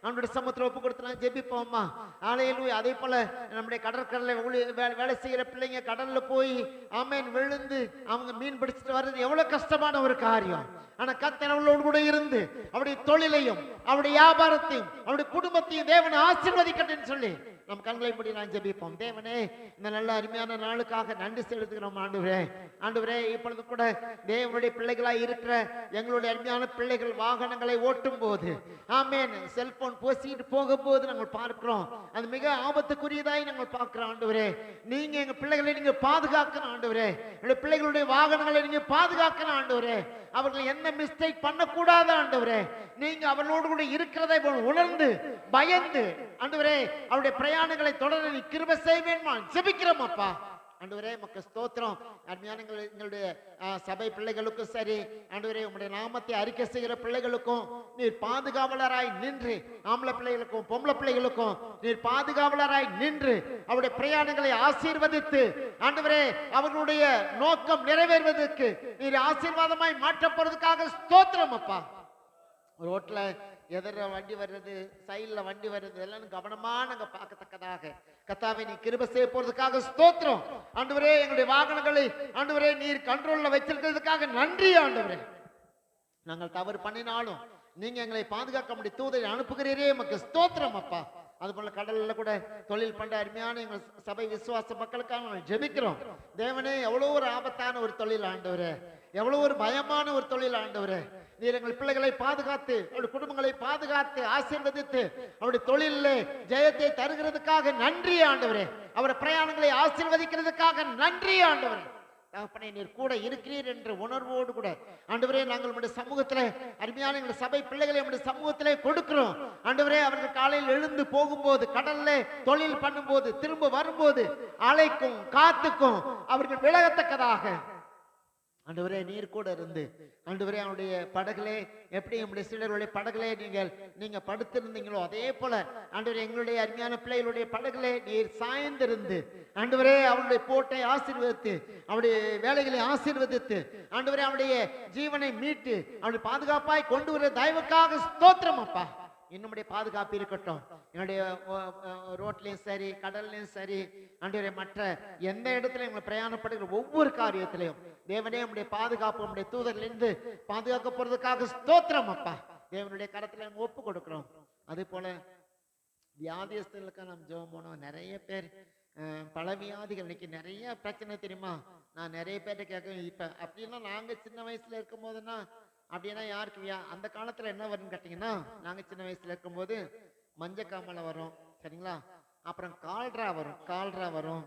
அவனுடைய சமூகத்தில் ஒப்பு கொடுத்து நான் ஜெபிப்போம்மா. ஹல்லேலூயா. அதே போல நம்முடைய கடற்கரையில் வேலை செய்கிற பிள்ளைங்க கடல்ல போய் ஆமென் விழுந்து அவங்க மீன் பிடிச்சிட்டு வர்றது எவ்வளவு கஷ்டமான ஒரு காரியம். ஆனா கர்த்தர் அவளோடு கூட இருந்து அவருடைய தொழிலையும் அவருடைய வியாபாரத்தையும் அவருடைய குடும்பத்தையும் தேவனை ஆசீர்வதிக்கட்டும்னு சொல்லி நம் கண்களை மூடி நான் ஜெபிப்போம். தேவனே, இந்த நல்ல அருமையான நாளுக்காக நன்றி செலுத்துகிறோம் ஆண்டவரே. ஆண்டவரே, இப்பொழுது கூட தேவனுடைய பிள்ளைகளாய் இருக்கிற எங்களுடைய அருமையான பிள்ளைகள் வாகனங்களை ஓட்டும் போது ஆமென் செல்போன் போசிட்டு போகும்போது நாங்கள் பார்க்கிறோம். அது மிக ஆபத்துக்குரியதாய் நாங்கள் பார்க்கிறோம். ஆண்டவரே, நீங்க எங்க பிள்ளைகளை நீங்க பாதுகாக்கணும் ஆண்டவரே. எங்களுடைய பிள்ளைகளுடைய வாகனங்களை நீங்க பாதுகாக்கணும் ஆண்டவரே. அவர்கள் என்ன மிஸ்டேக் பண்ணக்கூடாது ஆண்டவரே. நீங்க அவர்களோடு கூட இருக்கிறதை உணர்ந்து பயந்து ஆண்டவரே அவருடைய பிரயாணங்களை தொடர நீ கிருபை செய்வேன்மா ஜெபிக்கிறோம் அப்பா. ஆண்டவரே உமக்கு ஸ்தோத்திரம். அருமையான எங்களுடைய சபை பிள்ளைகளுக்கும் சரி, ஆண்டவரே உம்முடைய நாமத்தை அறிக்கை செய்கிற பிள்ளைகளுக்கும் நீர் பாதுகாவலராய் நின்று, ஆம்பளை பிள்ளைகளுக்கும் பொம்பளை பிள்ளைகளுக்கும் நீர் பாதுகாவலராய் நின்று அவருடைய பிரயாணங்களை ஆசீர்வதித்து, ஆண்டவரே அவர்களுடைய நோக்கம் நிறைவேறுவதற்கு நீர் ஆசீர்வாதமாய் மாற்றப்படுவதற்காக ஸ்தோத்திரம் அப்பா. ரோட்ல எதிர வண்டி வர்றது, சைட்ல வண்டி வர்றது எல்லாம் கவனமா நாங்க பார்க்கத்தக்கதாக கர்த்தாவே நீ கிருபை செய்ய போறதுக்காக ஸ்தோத்திரம். ஆண்டவரே எங்களுடைய வாகனங்களை ஆண்டவரே நீர் கண்ட்ரோல்ல வச்சிருக்கிறதுக்காக நன்றி ஆண்டவரே. நாங்கள் தவறு பண்ணினாலும் நீங்க எங்களை பாதுகாக்க முடிய தூதரை அனுப்புகிறீரே உமக்கு ஸ்தோத்திரம் அப்பா. அதுபோல கடல்ல கூட தொழில் பண்ற அருமையான எங்கள் சபை விசுவாச மக்களுக்காக நாங்கள் ஜெபிக்கிறோம். தேவனே எவ்வளவு ஒரு ஆபத்தான ஒரு தொழில் ஆண்டவரே, எவ்வளவு ஒரு பயமான ஒரு தொழில் ஆண்டவரே. நீர் எங்கள் பிள்ளைகளை பாதுகாத்து அவருடைய குடும்பங்களை பாதுகாத்து ஆசீர்வதித்து அவருடைய தொழிலே ஜெயத்தை தருகிறதுக்காக நன்றி ஆண்டவரே. அவருடைய பிரயாணங்களை ஆசீர்வதிக்கிறதுக்காக நன்றி ஆண்டவரே. தகப்பனே நீர் கூட இருக்கிறீர் என்ற உணர்வோடு கூட ஆண்டவரே நாங்கள் நம்முடைய சமூகத்திலே அருமையான எங்கள் சபை பிள்ளைகளை நம்முடைய சமூகத்திலே கொடுக்கிறோம் ஆண்டவரே. அவர்கள் காலையில் எழுந்து போகும்போது, கடல்ல தொழில் பண்ணும்போது, திரும்ப வரும்போது அலைக்கும் காத்துக்கும் அவர்கள் விலகத்தக்கதாக ஆண்டவரே நீர் கூட இருந்து ஆண்டவரே அவருடைய படகுலே எப்படி நம்முடைய சீடர்களுடைய படகுலே நீங்க படுத்திருந்தீங்களோ அதே போல ஆண்டவரே எங்களுடைய அருமையான பிள்ளைகளுடைய படகுலே நீர் சாய்ந்திருந்து ஆண்டவரே அவருடைய போட்டை ஆசீர்வதித்து அவருடைய வேலைகளை ஆசீர்வதித்து ஆண்டவரே அவருடைய ஜீவனை மீட்டு அவருடைய பாதுகாப்பாய் கொண்டு வர தயவுக்காக ஸ்தோத்திரம் அப்பா. இன்னுடைய பாதுகாப்பு இருக்கட்டும் என்னுடைய ரோட்லயும் சரி, கடல்லையும் சரி, ஆண்டவரே மற்ற எந்த இடத்துல எங்களை பிரயாணப்படுகிற ஒவ்வொரு காரியத்திலையும் தேவனே நம்முடைய பாதுகாப்பு நம்முடைய தூதரிலிருந்து பாதுகாக்க போறதுக்காக ஸ்தோத்திரம் அப்பா. தேவனுடைய கரத்துல நம்ம ஒப்பு கொடுக்கிறோம். அதே போல வியாதியஸ்தர்களுக்கு நாம் ஜெபம் போனோம். நிறைய பேர் பல வியாதிகள், இன்னைக்கு நிறைய பிரச்சனை தெரியுமா. நான் நிறைய பேர்ட்ட கேட்க, இப்ப அப்படின்னா நாங்க சின்ன வயசுல இருக்கும் போதுன்னா அப்படின்னா யாருக்கு அந்த காலத்துல என்ன வரும்னு கேட்டீங்கன்னா, நாங்க சின்ன வயசுல இருக்கும்போது மஞ்சக்காமலை வரும் சரிங்களா, அப்புறம் கால்ரா வரும்,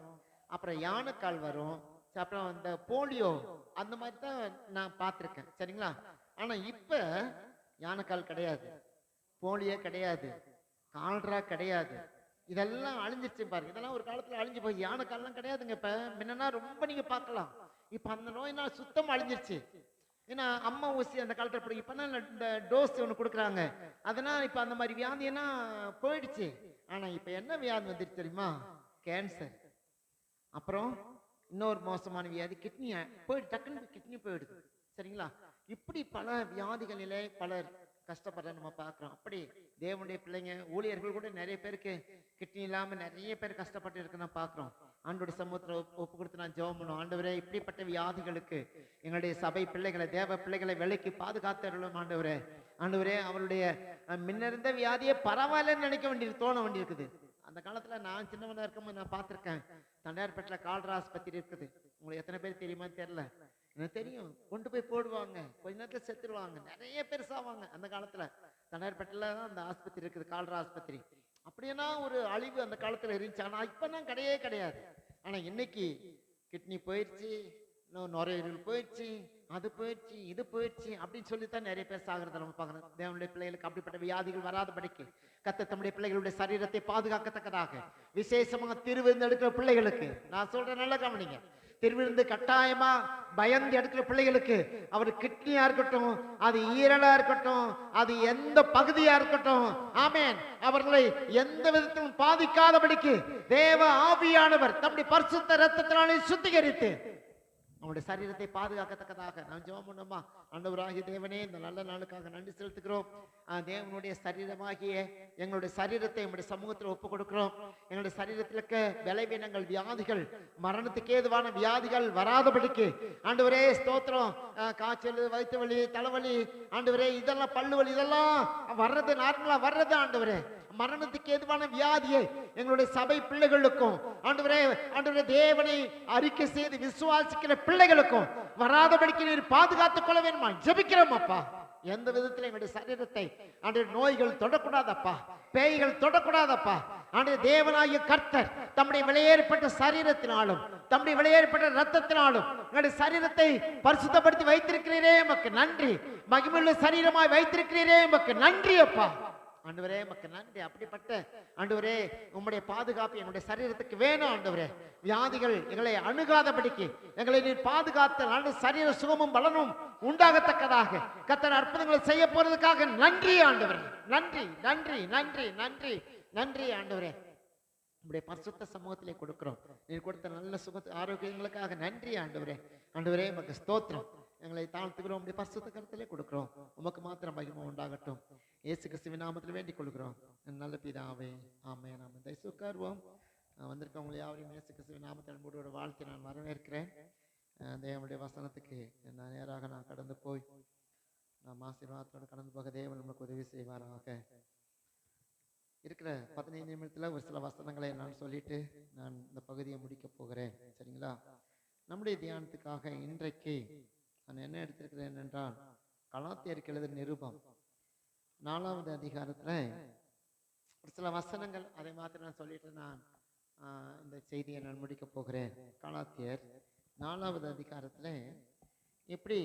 அப்புறம் யானைக்கால் வரும், அப்புறம் இந்த போலியோ அந்த மாதிரி தான் நான் பார்த்துருக்கேன் சரிங்களா. ஆனா இப்ப யானைக்கால் கிடையாது, போலியோ கிடையாது, கால்ரா கிடையாது, இதெல்லாம் அழிஞ்சிருச்சு பாருங்க. இதெல்லாம் ஒரு காலத்துல அழிஞ்சு போய் யானைக்கால்லாம் கிடையாதுங்க. இப்ப முன்னா ரொம்ப நீங்க பார்க்கலாம். இப்ப அந்த நோயினால் சுத்தம் அழிஞ்சிருச்சு. ஏன்னா அம்மா ஊசி அந்த காலத்துல போய் இப்பதான் இந்த டோஸ் ஒன்று கொடுக்குறாங்க, அதனால இப்ப அந்த மாதிரி வியாதியெல்லாம் போயிடுச்சு. ஆனா இப்ப என்ன வியாதி வந்துருச்சு தெரியுமா? கேன்சர். அப்புறம் இன்னொரு மோசமான வியாதி கிட்னி போயிடு, டக்குன்னு கிட்னி போயிடுது சரிங்களா. இப்படி பல வியாதிகளிலே பலர் கஷ்டப்படுற நம்ம பார்க்கிறோம். அப்படி தேவனுடைய பிள்ளைங்க ஊழியர்கள் கூட நிறைய பேருக்கு கிட்னி இல்லாம நிறைய பேர் கஷ்டப்பட்டு இருக்கு நான் பார்க்கிறோம். ஆண்டோட சமூகத்துல ஒப்பு கொடுத்து நான் ஜெபம் பண்ணுவோம். ஆண்டவரே இப்படிப்பட்ட வியாதிகளுக்கு எங்களுடைய சபை பிள்ளைகளை, தேவ பிள்ளைகளை விலைக்கு பாதுகாத்தருளும் ஆண்டவரே. ஆண்டவரே அவருடைய முன்னிருந்த வியாதியே பரவாயில்லன்னு நினைக்க வேண்டியது, தோண வேண்டியிருக்குது. அந்த காலத்துல நான் சின்னவனா இருக்கும்போது நான் பார்த்திருக்கேன், தண்டையார்பேட்டில் கால்ரா ஆஸ்பத்திரி இருக்குது. உங்களுக்கு எத்தனை பேர் தெரியுமான்னு தெரியல, எனக்கு தெரியும். கொண்டு போய் போடுவாங்க, கொஞ்ச நேரத்துல செத்துருவாங்க, நிறைய பேர் சாவாங்க. அந்த காலத்துல தண்டையார்பேட்டில் தான் அந்த ஆஸ்பத்திரி இருக்குது, கால்ரா ஆஸ்பத்திரி. அப்படின்னா ஒரு அழிவு அந்த காலத்துல இருந்துச்சு. ஆனா இப்பதான் கிடையவே கிடையாது. ஆனா இன்னைக்கு கிட்னி போயிடுச்சு, நுரையீரல் போயிடுச்சு, அது போயிடுச்சு, இது போயிடுச்சு அப்படின்னு சொல்லித்தான் நிறைய பேர் சாகிறத நம்ம பார்க்கணும். தேவனுடைய பிள்ளைகளுக்கு அப்படிப்பட்ட வியாதிகள் வராதபடிக்கு கர்த்தர் தம்முடைய பிள்ளைகளுடைய சரீரத்தை பாதுகாக்கத்தக்கதாக விசேஷமாக திருவிருந்து எடுக்கிற பிள்ளைகளுக்கு நான் சொல்றேன், நல்லா கவனிங்க. திருவிருந்து கட்டாயமா பயந்து எடுக்கிற பிள்ளைகளுக்கு, அவர் கிட்னியா இருக்கட்டும், அது ஈரலா இருக்கட்டும், அது எந்த பகுதியா இருக்கட்டும், ஆமென், அவர்களை எந்த விதத்திலும் பாதிக்காதபடிக்கு தேவ ஆவியானவர் தம்முடைய பரிசுத்த இரத்தத்தினாலே சுத்திகரித்து அவனுடைய சரீரத்தை பாதுகாக்கத்தக்கதாக நாம் ஜெபம் பண்ணுமா. ஆண்டவராகிய தேவனே, இந்த நல்ல நாளுக்காக நன்றி செலுத்துகிறோம். தேவனுடைய சரீரமாகிய எங்களுடைய சரீரத்தை நம்முடைய சமூகத்தில் ஒப்பு கொடுக்கிறோம். எங்களுடைய சரீரத்தில் இருக்க பலவீனங்கள், வியாதிகள், மரணத்துக்கு ஏதுவான வியாதிகள் வராதபடிக்கு ஆண்டவரே ஸ்தோத்திரம். காய்ச்சல், வயிற்று வலி, தலைவலி, ஆண்டவரே இதெல்லாம் பல்லு வலி, இதெல்லாம் வர்றது நார்மலா வர்றது ஆண்டவரே. மரணத்துக்கு ஏதுவான வியாதியை எங்களுடைய சபை பிள்ளைகளுக்கும் ஆண்டவரே, ஆண்டவரே தேவனை அறிக்கை செய்து விசுவாசிக்கிற பிள்ளைகளுக்கும் வராதபடிக்கு நீர் பாதுகாத்துக் கொள்ள வேண்டுமா ஜெபிக்கிறோம் அப்பா. எந்த விதத்தில் எங்களுடைய சரீரத்தை ஆண்டவரே நோய்கள் தொடக்கூடாதப்பா, பேய்கள் தொடக்கூடாதப்பா. ஆண்டவரே தேவனாகிய கர்த்தர் தம்முடைய விலையேறப்பட்ட சரீரத்தினாலும் தம்முடைய விலையேறப்பட்ட ரத்தத்தினாலும் எங்களுடைய சரீரத்தை பரிசுத்தப்படுத்தி வைத்திருக்கிறீரே, எமக்கு நன்றி. மகிமையுள்ள சரீரமாய் வைத்திருக்கிறீரே, எமக்கு நன்றி அப்பா. ஆண்டவரே மக்கு நன்றி. அப்படிப்பட்ட ஆண்டவரே உம்முடைய பாதுகாப்பு என்னுடைய சரீரத்துக்கு வேணும் ஆண்டவரே. வியாதிகள் எங்களை அணுகாதபடிக்கு எங்களை நீர் பாதுகாத்த நல்ல சரீர சுகமும் பலனும் உண்டாகத்தக்கதாக கர்த்தர் அற்புதங்களை செய்ய போறதுக்காக நன்றி ஆண்டவரே. நன்றி நன்றி நன்றி நன்றி நன்றி ஆண்டவரே. நம்முடைய பரிசுத்த சமூகத்திலே கொடுக்கிறோம். நீர் கொடுத்த நல்ல சுக ஆரோக்கியங்களுக்காக நன்றி ஆண்டவரே. ஆண்டவரே உமக்கு ஸ்தோத்திரம். எங்களை தாழ்த்துக்கிறோம். உடைய பரிசுத்த கருத்திலே கொடுக்கிறோம். உமக்கு மாத்திரம் மகிமை உண்டாகட்டும். இயேசு கிறிஸ்துவின் நாமத்தில் வேண்டிக் கொள்கிறோம் நல்ல பிதாவே, ஆமென். நாம தயவுசெய்து உட்காருவோம். வந்திருக்கவங்க யாவரையும் இயேசு கிறிஸ்துவின் நாமத்தில் அன்போடு வாழ்த்தி நான் வரவேற்கிறேன். தேவனுடைய வசனத்துக்கு நான் நேராக நான் கடந்து போய் நாம் ஆசீர்வாதத்தோடு கடந்து போக தேவன் நமக்கு உதவி செய்வாராக. இருக்கிற 15 நிமிடத்தில் ஒரு சில வசனங்களை நான் சொல்லிட்டு நான் இந்த பகுதியை முடிக்க போகிறேன். சரிங்களா? நம்முடைய தியானத்துக்காக இன்றைக்கு நான் என்ன எடுத்திருக்கிறேன் என்றால், கலாத்தியருக்கு எழுதிய நிருபம் 4வது அதிகாரத்தில் ஒரு சில வசனங்கள், அதை மாத்திரம் நான் சொல்லிட்டு நான் இந்த செய்தியை நான் முடிக்க போகிறேன். கலாத்தியர் 4வது அதிகாரத்தில் இப்படி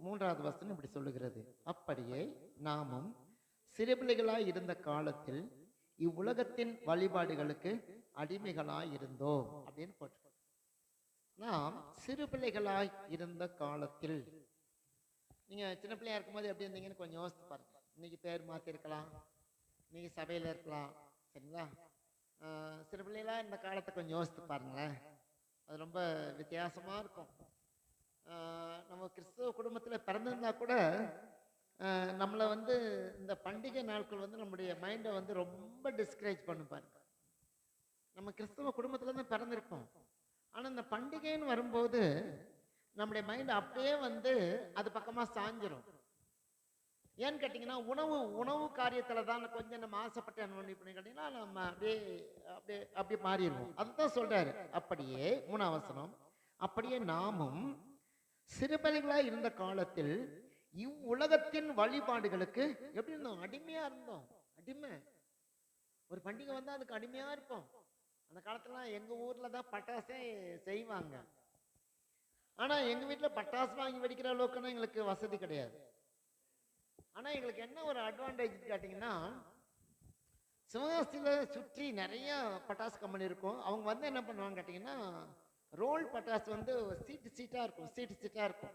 3வது வசனம் இப்படி சொல்லுகிறது, அப்படியே நாமும் சிறுபிள்ளைகளாய் இருந்த காலத்தில் இவ்வுலகத்தின் வழிபாடுகளுக்கு அடிமைகளாய் இருந்தோம் அப்படின்னு போட்டு. நாம் சிறு பிள்ளைகளாய் இருந்த காலத்தில், நீங்க சின்ன பிள்ளையா இருக்கும்போது எப்படி இருந்தீங்கன்னு கொஞ்சம் யோசித்து பாருங்க. இன்னைக்கு பேர் மாத்திருக்கலாம், இன்னைக்கு சபையில இருக்கலாம், சரிங்களா? சிறு பிள்ளைகளா இந்த காலத்தை கொஞ்சம் யோசித்து பாருங்களேன். அது ரொம்ப வித்தியாசமா இருக்கும். நம்ம கிறிஸ்தவ குடும்பத்துல பிறந்திருந்தா கூட நம்மளை வந்து இந்த பண்டிகை நாட்கள் வந்து நம்முடைய மைண்டை வந்து ரொம்ப டிஸ்கரேஜ் பண்ணு பாருங்க. நம்ம கிறிஸ்தவ குடும்பத்துல தான் பிறந்திருக்கோம். ஆனா இந்த பண்டிகைன்னு வரும்போது நம்முடைய மைண்ட் அப்படியே வந்து அது பக்கமா சாஞ்சிரும். ஏன்னு கேட்டீங்கன்னா, உணவு காரியத்துல தான் கொஞ்சம் நம்ம ஆசைப்பட்டு அனுபவி பண்ணி கேட்டீங்கன்னா நம்ம அப்படியே மாறிடுவோம். அதுதான் சொல்றாரு. அப்படியே 3வது வசனம், அப்படியே நாமும் சிறுபிள்ளைகளா இருந்த காலத்தில் இவ்வுலகத்தின் வழிபாடுகளுக்கு எப்படி இருந்தோம்? அடிமையா இருந்தோம். அடிமை. ஒரு பண்டிகை வந்தா அதுக்கு அடிமையா இருப்போம். அந்த காலத்துல எங்க ஊர்ல தான் பட்டாசே செய்வாங்க. ஆனா எங்க வீட்டுல பட்டாசு வாங்கி வெடிக்கிற அளவுக்குன்னா எங்களுக்கு வசதி கிடையாது. ஆனா எங்களுக்கு என்ன ஒரு அட்வான்டேஜ் கேட்டீங்கன்னா, சிவகாசியில சுற்றி நிறைய பட்டாசு கம்பெனி இருக்கும். அவங்க வந்து என்ன பண்ணுவாங்க கேட்டீங்கன்னா, ரோல் பட்டாசு வந்து சீட்டா இருக்கும்.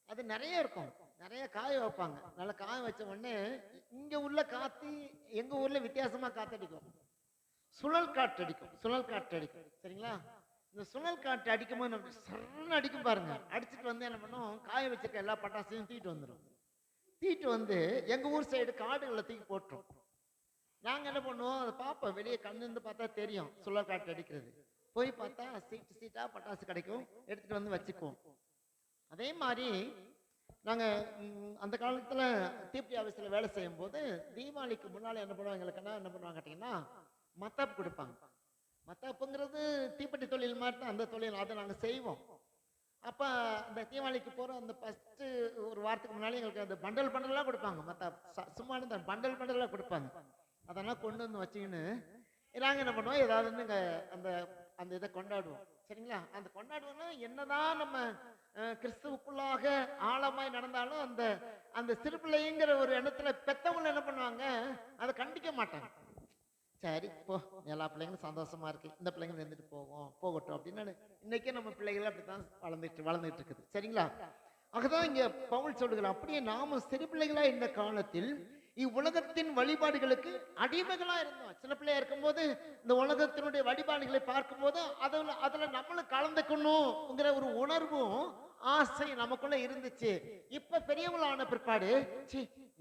அது நிறைய இருக்கும். நிறைய காய வைப்பாங்க. நல்லா காய வச்ச உடனே இங்க உள்ள காத்து எங்க ஊர்ல வித்தியாசமா காத்தடிக்கும். சுழல் காற்று அடிக்கும். சரிங்களா? இந்த சுழல் காற்று அடிக்கும் போது நம்ம சரண் அடிக்கும் பாருங்க. அடிச்சுட்டு வந்து என்ன பண்ணும், காய வச்சிருக்க எல்லா பட்டாசையும் தீட்டு வந்து எங்க ஊர் சைடு காடுகளை தூக்கி போட்டுரும். நாங்க என்ன பண்ணுவோம், அதை பார்ப்போம். வெளியே கண்ணிருந்து பார்த்தா தெரியும் சுழல் காற்று அடிக்கிறது. போய் பார்த்தா சீட்டா பட்டாசு கிடைக்கும். எடுத்துட்டு வந்து வச்சுக்குவோம். அதே மாதிரி நாங்க அந்த காலத்துல தீப்தி ஆபீஸ்ல வேலை செய்யும் போது தீபாவளிக்கு முன்னால என்ன பண்ணுவாங்க, எங்களுக்கெல்லாம் என்ன பண்ணுவாங்க கேட்டீங்கன்னா, மத்தாப்பு கொடுப்பாங்க. மத்தாப்புங்கிறது தீப்பெட்டி தொழில் மாதிரி தான் அந்த தொழில். அதை நாங்க செய்வோம். அப்ப அந்த தீபாவளிக்கு போற அந்த ஃபர்ஸ்ட் ஒரு வாரத்துக்கு முன்னாலே எங்களுக்கு அந்த பண்டலா கொடுப்பாங்க. மத்தாப்பு சும்மா இந்த பண்டலா கொடுப்பாங்க. அதெல்லாம் கொண்டு வந்து வச்சுக்கின்னு நாங்க என்ன பண்ணுவோம், ஏதாவது அந்த அந்த இதை கொண்டாடுவோம். சரிங்களா? அந்த கொண்டாடுவோம்னா என்னதான் நம்ம கிறிஸ்துவுக்குள்ளாக ஆழமாய் நடந்தாலும் அந்த அந்த சிறுபிள்ளைங்கிற ஒரு எண்ணத்துல பெத்தவங்க என்ன பண்ணுவாங்க, அதை கண்டிக்க மாட்டாங்க. சரி போ, எல்லா பிள்ளைங்களும் சந்தோஷமா இருக்கு, இந்த பிள்ளைங்க இருந்துட்டு போகட்டும் அப்படின்னு இன்னைக்கே நம்ம பிள்ளைகள் அப்படித்தான் வளர்ந்துட்டு இருக்குது. சரிங்களா? அதுதான் இங்க பவுல் சொல்லுகிறார், அப்படியே நாம சிறு பிள்ளைகளா இந்த காலத்தில் இவ்வுலகத்தின் வழிபாடுகளுக்கு அடிமைகளா இருந்தோம். சின்ன பிள்ளையா இருக்கும்போது இந்த உலகத்தினுடைய வழிபாடுகளை பார்க்கும் போது அதுல நம்மளும் கலந்துக்கணும்ங்கிற ஒரு உணர்வும் ஆசை நமக்குள்ள இருந்துச்சு. இப்ப பெரியவங்களான பிற்பாடு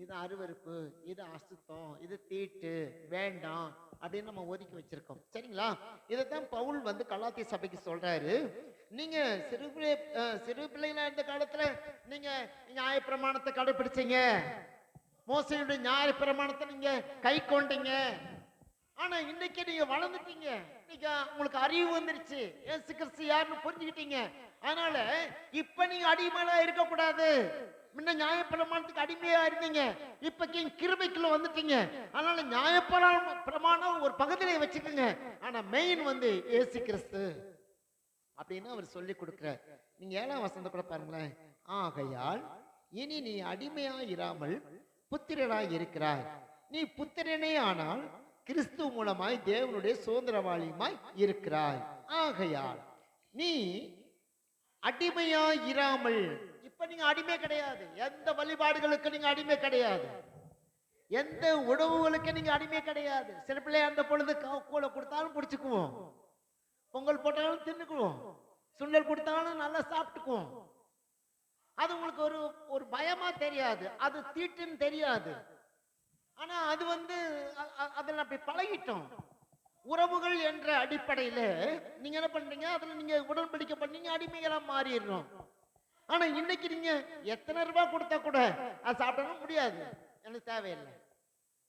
இது அருவருப்பு, இது அசுத்தம், இது தீட்டு, வேண்டாம் அப்படின்னு நம்ம ஒதுக்கி வச்சிருக்கோம். சரிங்களா? இதைத்தான் பவுல் வந்து கலாத்திய சபைக்கு சொல்றாரு. நீங்க சிறு பிள்ளைகளா இருந்த காலத்துல நீங்க நியாயப்பிரமாணத்தை கடைபிடிச்சீங்க, மோசையுடைய நியாயப்பிரமாணத்தை நீங்க கை கொண்டீங்க. ஆனா இன்னைக்கு நீங்க வளர்ந்துட்டீங்க, இன்னைக்கு உங்களுக்கு அறிவு வந்துருச்சு, இயேசு கிறிஸ்து யாருன்னு புரிஞ்சுக்கிட்டீங்க. அதனால இப்ப நீங்க அடிமையா இருக்கக்கூடாது. முன்ன நியாயப்பிரமாணத்துக்கு அடிமையா இருந்தீங்க, இப்ப கிருபைக்குள்ள வந்துட்டீங்க. அதனால நியாயப்பிரமாணம் ஒரு பகுதியில வச்சுக்கோங்க, ஆனா மெயின் வந்து இயேசு கிறிஸ்து அப்படின்னு அவர் சொல்லி கொடுக்கிறார். நீங்க 7ஆம் வசனத்தை கூட பாருங்களேன். ஆகையால் இனி நீ அடிமையா இராமல் புத்திரராய் இருக்கிறாய், நீ புத்திரனே ஆனால் கிறிஸ்து மூலமாய் தேவனுடைய சுதந்திரவாளியுமாய் இருக்கிறாய். ஆகையால் நீ அடிமையாய் இராமல், இப்ப நீங்க அடிமை கிடையாது, எந்த வழிபாடுகளுக்கு நீங்க அடிமை கிடையாது, எந்த உணவுகளுக்கு நீங்க அடிமை கிடையாது. சில பிள்ளை அந்த பொழுது கூடை கொடுத்தாலும் பிடிச்சுக்குவோம், பொங்கல் போட்டாலும் தின்னுக்குவோம், சுண்டல் கொடுத்தாலும் நல்லா சாப்பிட்டுக்குவோம். அது உங்களுக்கு ஒரு ஒரு பயமா தெரியாது, அது தீட்டுன்னு தெரியாது. ஆனா அது அதில் அப்படி பழகிட்டோம். உறவுகள் என்ற அடிப்படையில நீங்க என்ன பண்றீங்க, அதுல நீங்க உடன்படிக்கை பண்ணீங்க, அடிமைகளா மாறிடுறோம். ஆனா இன்னைக்கு நீங்க எத்தனை ரூபாய் கொடுத்தா கூட அது சாப்பிடணும் முடியாது, எனக்கு தேவையில்லை,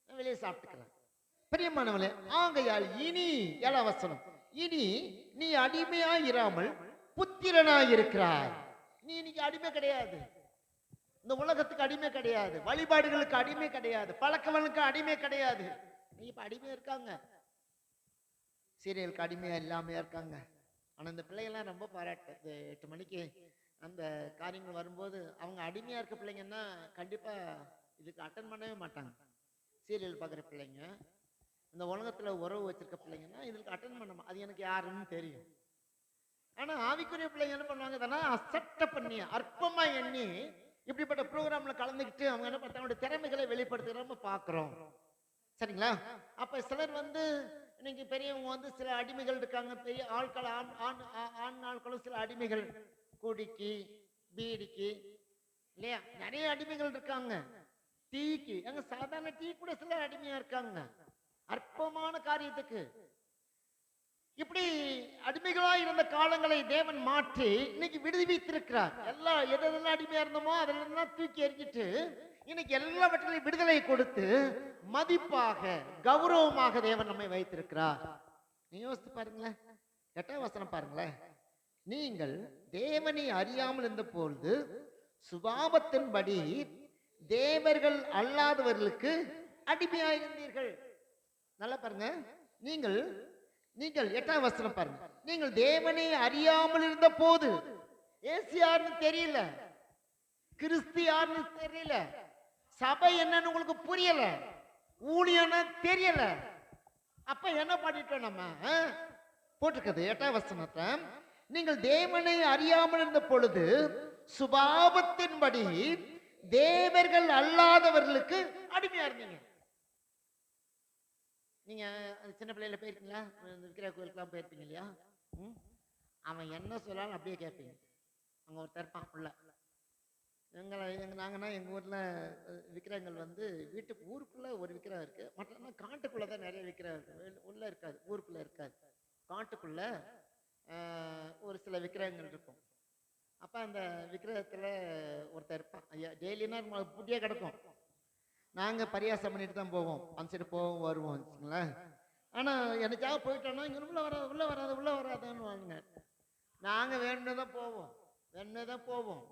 வெளியே சாப்பிட்டுக்கலாம். பிரியமானவளே, ஆகையால் இனி 7ஆம் வசனம், இனி நீ அடிமையாய் இராமல் புத்திரனாய் இருக்கிறாய். நீ இன்னைக்கு அடிமை கிடையாது, இந்த உலகத்துக்கு அடிமை கிடையாது, வழிபாடுகளுக்கு அடிமை கிடையாது, பழக்கவனுக்கு அடிமை கிடையாது. நீ இப்ப அடிமையா இருக்காங்க, சீரியலுக்கு அடிமையா எல்லாமே இருக்காங்க. ஆனா இந்த பிள்ளைகள்லாம் ரொம்ப பாராட்டு. இந்த 8 மணிக்கு அந்த காரியங்கள் வரும்போது அவங்க அடிமையா இருக்க பிள்ளைங்கன்னா கண்டிப்பா இதுக்கு அட்டன் பண்ணவே மாட்டாங்க. சீரியல் பார்க்குற பிள்ளைங்க, இந்த உலகத்துல உறவு வச்சிருக்க பிள்ளைங்கன்னா இதுக்கு அட்டன் பண்ண, அது எனக்கு யாருன்னு தெரியும். ஆனா ஆவிக்குரிய பிள்ளைங்க என்ன பண்ணுவாங்க, இதெல்லாம் அசட்டை பண்ணி அற்பமா எண்ணி இப்படிப்பட்ட ப்ரோக்ராம்ல கலந்துக்கிட்டு அவங்க என்ன தன்னுடைய திறமைகளை வெளிப்படுத்துகிறோம் பார்க்கிறோம். சரிங்களா? அப்ப சிலர் இன்னைக்கு பெரியவங்க சில அடிமைகள் இருக்காங்க, பெரிய ஆட்கள், ஆண் ஆட்களும் சில அடிமைகள், குடிக்கு, பீடிக்கு, இல்லையா, நிறைய அடிமைகள் இருக்காங்க. டீக்கு, எங்க சாதாரண டீ கூட சில அடிமையா இருக்காங்க, அற்பமான காரியத்துக்கு. இப்படி அடிமைகளா இருந்த காலங்களை தேவன் மாற்றி இன்னைக்கு விடுவித்திருக்கிறார். எதெல்லாம் அடிமையா இருந்தோமோ அதெல்லாம் தூக்கி எறிஞ்சிட்டு இன்னைக்கு எல்லாவற்றிலையும் விடுதலை கொடுத்து மதிப்பாக, கௌரவமாக தேவன் நம்மை வைத்திருக்கிறார். நீ யோசித்து பாருங்களேன், 8ஆம் வசனம் பாருங்களேன். நீங்கள் தேவனை அறியாமல் இருந்த பொழுது சுபாவத்தின்படி தேவர்கள் அல்லாதவர்களுக்கு அடிமையாயிருந்தீர்கள். நல்லா பாருங்க, நீங்கள் 8ஆம் வசனம் பாருங்க. நீங்கள் தேவனை அறியாமல் இருந்த போது, இயேசு யாருன்னு தெரியல, கிறிஸ்து யாருன்னு தெரியல, சபை என்னன்னு உங்களுக்கு புரியல, ஊழியன்னு தெரியல, அப்ப என்ன பண்ணிட்டோம் நம்ம போட்டிருக்கிறது 8ஆம் வசனத்தை, நீங்கள் தேவனை அறியாமல் இருந்த பொழுது சுபாவத்தின்படி தேவர்கள் அல்லாதவர்களுக்கு அடிமையா இருந்தீங்க. நீங்க சின்ன பிள்ளையில போயிருக்கீங்களா? விக்கிர கோயிலுக்குலாம் போயிருப்பீங்க இல்லையா? அவன் என்ன சொல்லாலும் அப்படியே கேட்பீங்க. அங்க ஒருத்தர் இருப்பான் உள்ள. நாங்கன்னா எங்க ஊர்ல விக்கிரகங்கள் வீட்டுக்கு ஊருக்குள்ள ஒரு விக்கிரகம் இருக்கு, மற்ற காட்டுக்குள்ளதான் நிறைய விக்கிரகம் இருக்கு, உள்ள இருக்காது, ஊருக்குள்ள இருக்காது. காட்டுக்குள்ள ஒரு சில விக்கிரகங்கள் இருக்கும். அப்ப அந்த விக்கிரகத்துல ஒருத்தர் இருப்பான், ஐயா டெய்லினா புட்டியா கிடக்கும். நாங்க பரியாசம் பண்ணிட்டு தான் போவோம், அந்த சைடு போவோம் வருவோம் வச்சுங்களேன். ஆனா எனக்காக போயிட்டோம்னா இங்க உள்ள வராதுன்னு வாங்க. நாங்க வேணும்தான் போவோம்.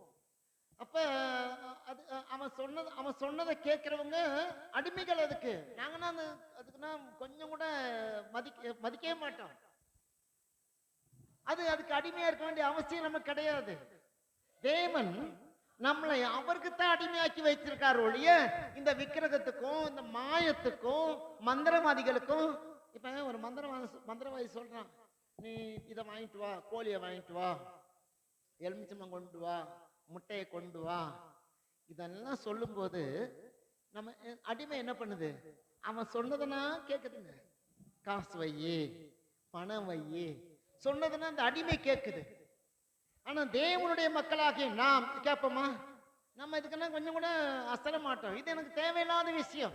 அப்ப அது அவன் சொன்னதை கேட்கிறவங்க அடிமைகள். நாங்கன்னா அதுக்குன்னா கொஞ்சம் கூட மதிக்கவே மாட்டோம். அதுக்கு அடிமையா இருக்க வேண்டிய அவசியம் நமக்கு கிடையாது. தேவன் நம்மளை அவருக்குத்தான் அடிமையாக்கி வைத்திருக்காரு ஒழிய இந்த விக்கிரகத்துக்கும் இந்த மாயத்துக்கும் மந்திரவாதிகளுக்கும். இப்ப ஒரு மந்திரவாதி சொல்றான், நீ இதை வாங்கிட்டு வா, கோழியை வாங்கிட்டு வா, எலுமிச்சம்பழம் கொண்டு வா, முட்டையை கொண்டு வா, இதெல்லாம் சொல்லும் போது நம்ம அடிமை என்ன பண்ணுது, அவன் சொன்னதுன்னா கேக்குதுங்க. காசு வையே, பணம் வையே சொன்னதுன்னா அந்த அடிமை கேக்குது. ஆனா தேவனுடைய மக்களாகிய நாம் கேட்போமா? நம்ம இதுக்கெல்லாம் கொஞ்சம் கூட அசர மாட்டோம். இது எனக்கு தேவையில்லாத விஷயம்.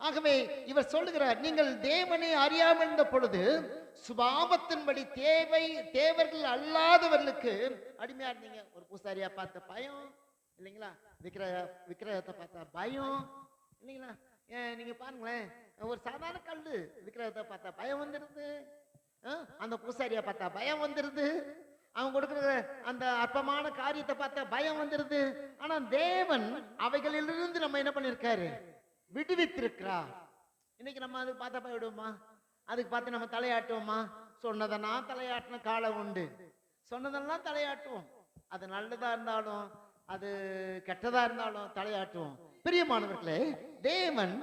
ஆகவே இவர் சொல்லுகிறார், நீங்கள் தேவனை அறியாமல் இருந்த பொழுது சுபாவத்தின்படி தேவர்கள் அல்லாதவர்களுக்கு அடிமையா இருந்தீங்க. ஒரு பூசாரியா பார்த்த பயம் இல்லைங்களா, விக்கிரகத்தை பார்த்தா பயம் இல்லைங்களா. நீங்க பாருங்களேன், ஒரு சாதாரண கல்லு விக்கிரகத்தை பார்த்தா பயம் வந்துருது, அந்த பூசாரியா பார்த்தா பயம் வந்துருது, அவன் கொடுக்கிற அந்த அற்பமான காரியத்தை பார்த்தா பயம் வந்துருது. ஆனா தேவன் அவைகளிலிருந்து நம்ம என்ன பண்ணிருக்காரு, விடுவித்திருக்கிறார். இன்னைக்கு நம்ம அதுக்கு பார்த்தா போயிடுவோமா? அதுக்கு பார்த்து நம்ம தலையாட்டுவோமா? சொன்னதெல்லாம் தலையாட்டின காலம் உண்டு, சொன்னதெல்லாம் தலையாட்டுவோம். அது நல்லதா இருந்தாலும் அது கெட்டதா இருந்தாலும் தலையாட்டுவோம். பிரியமானவர்களே, தேவன்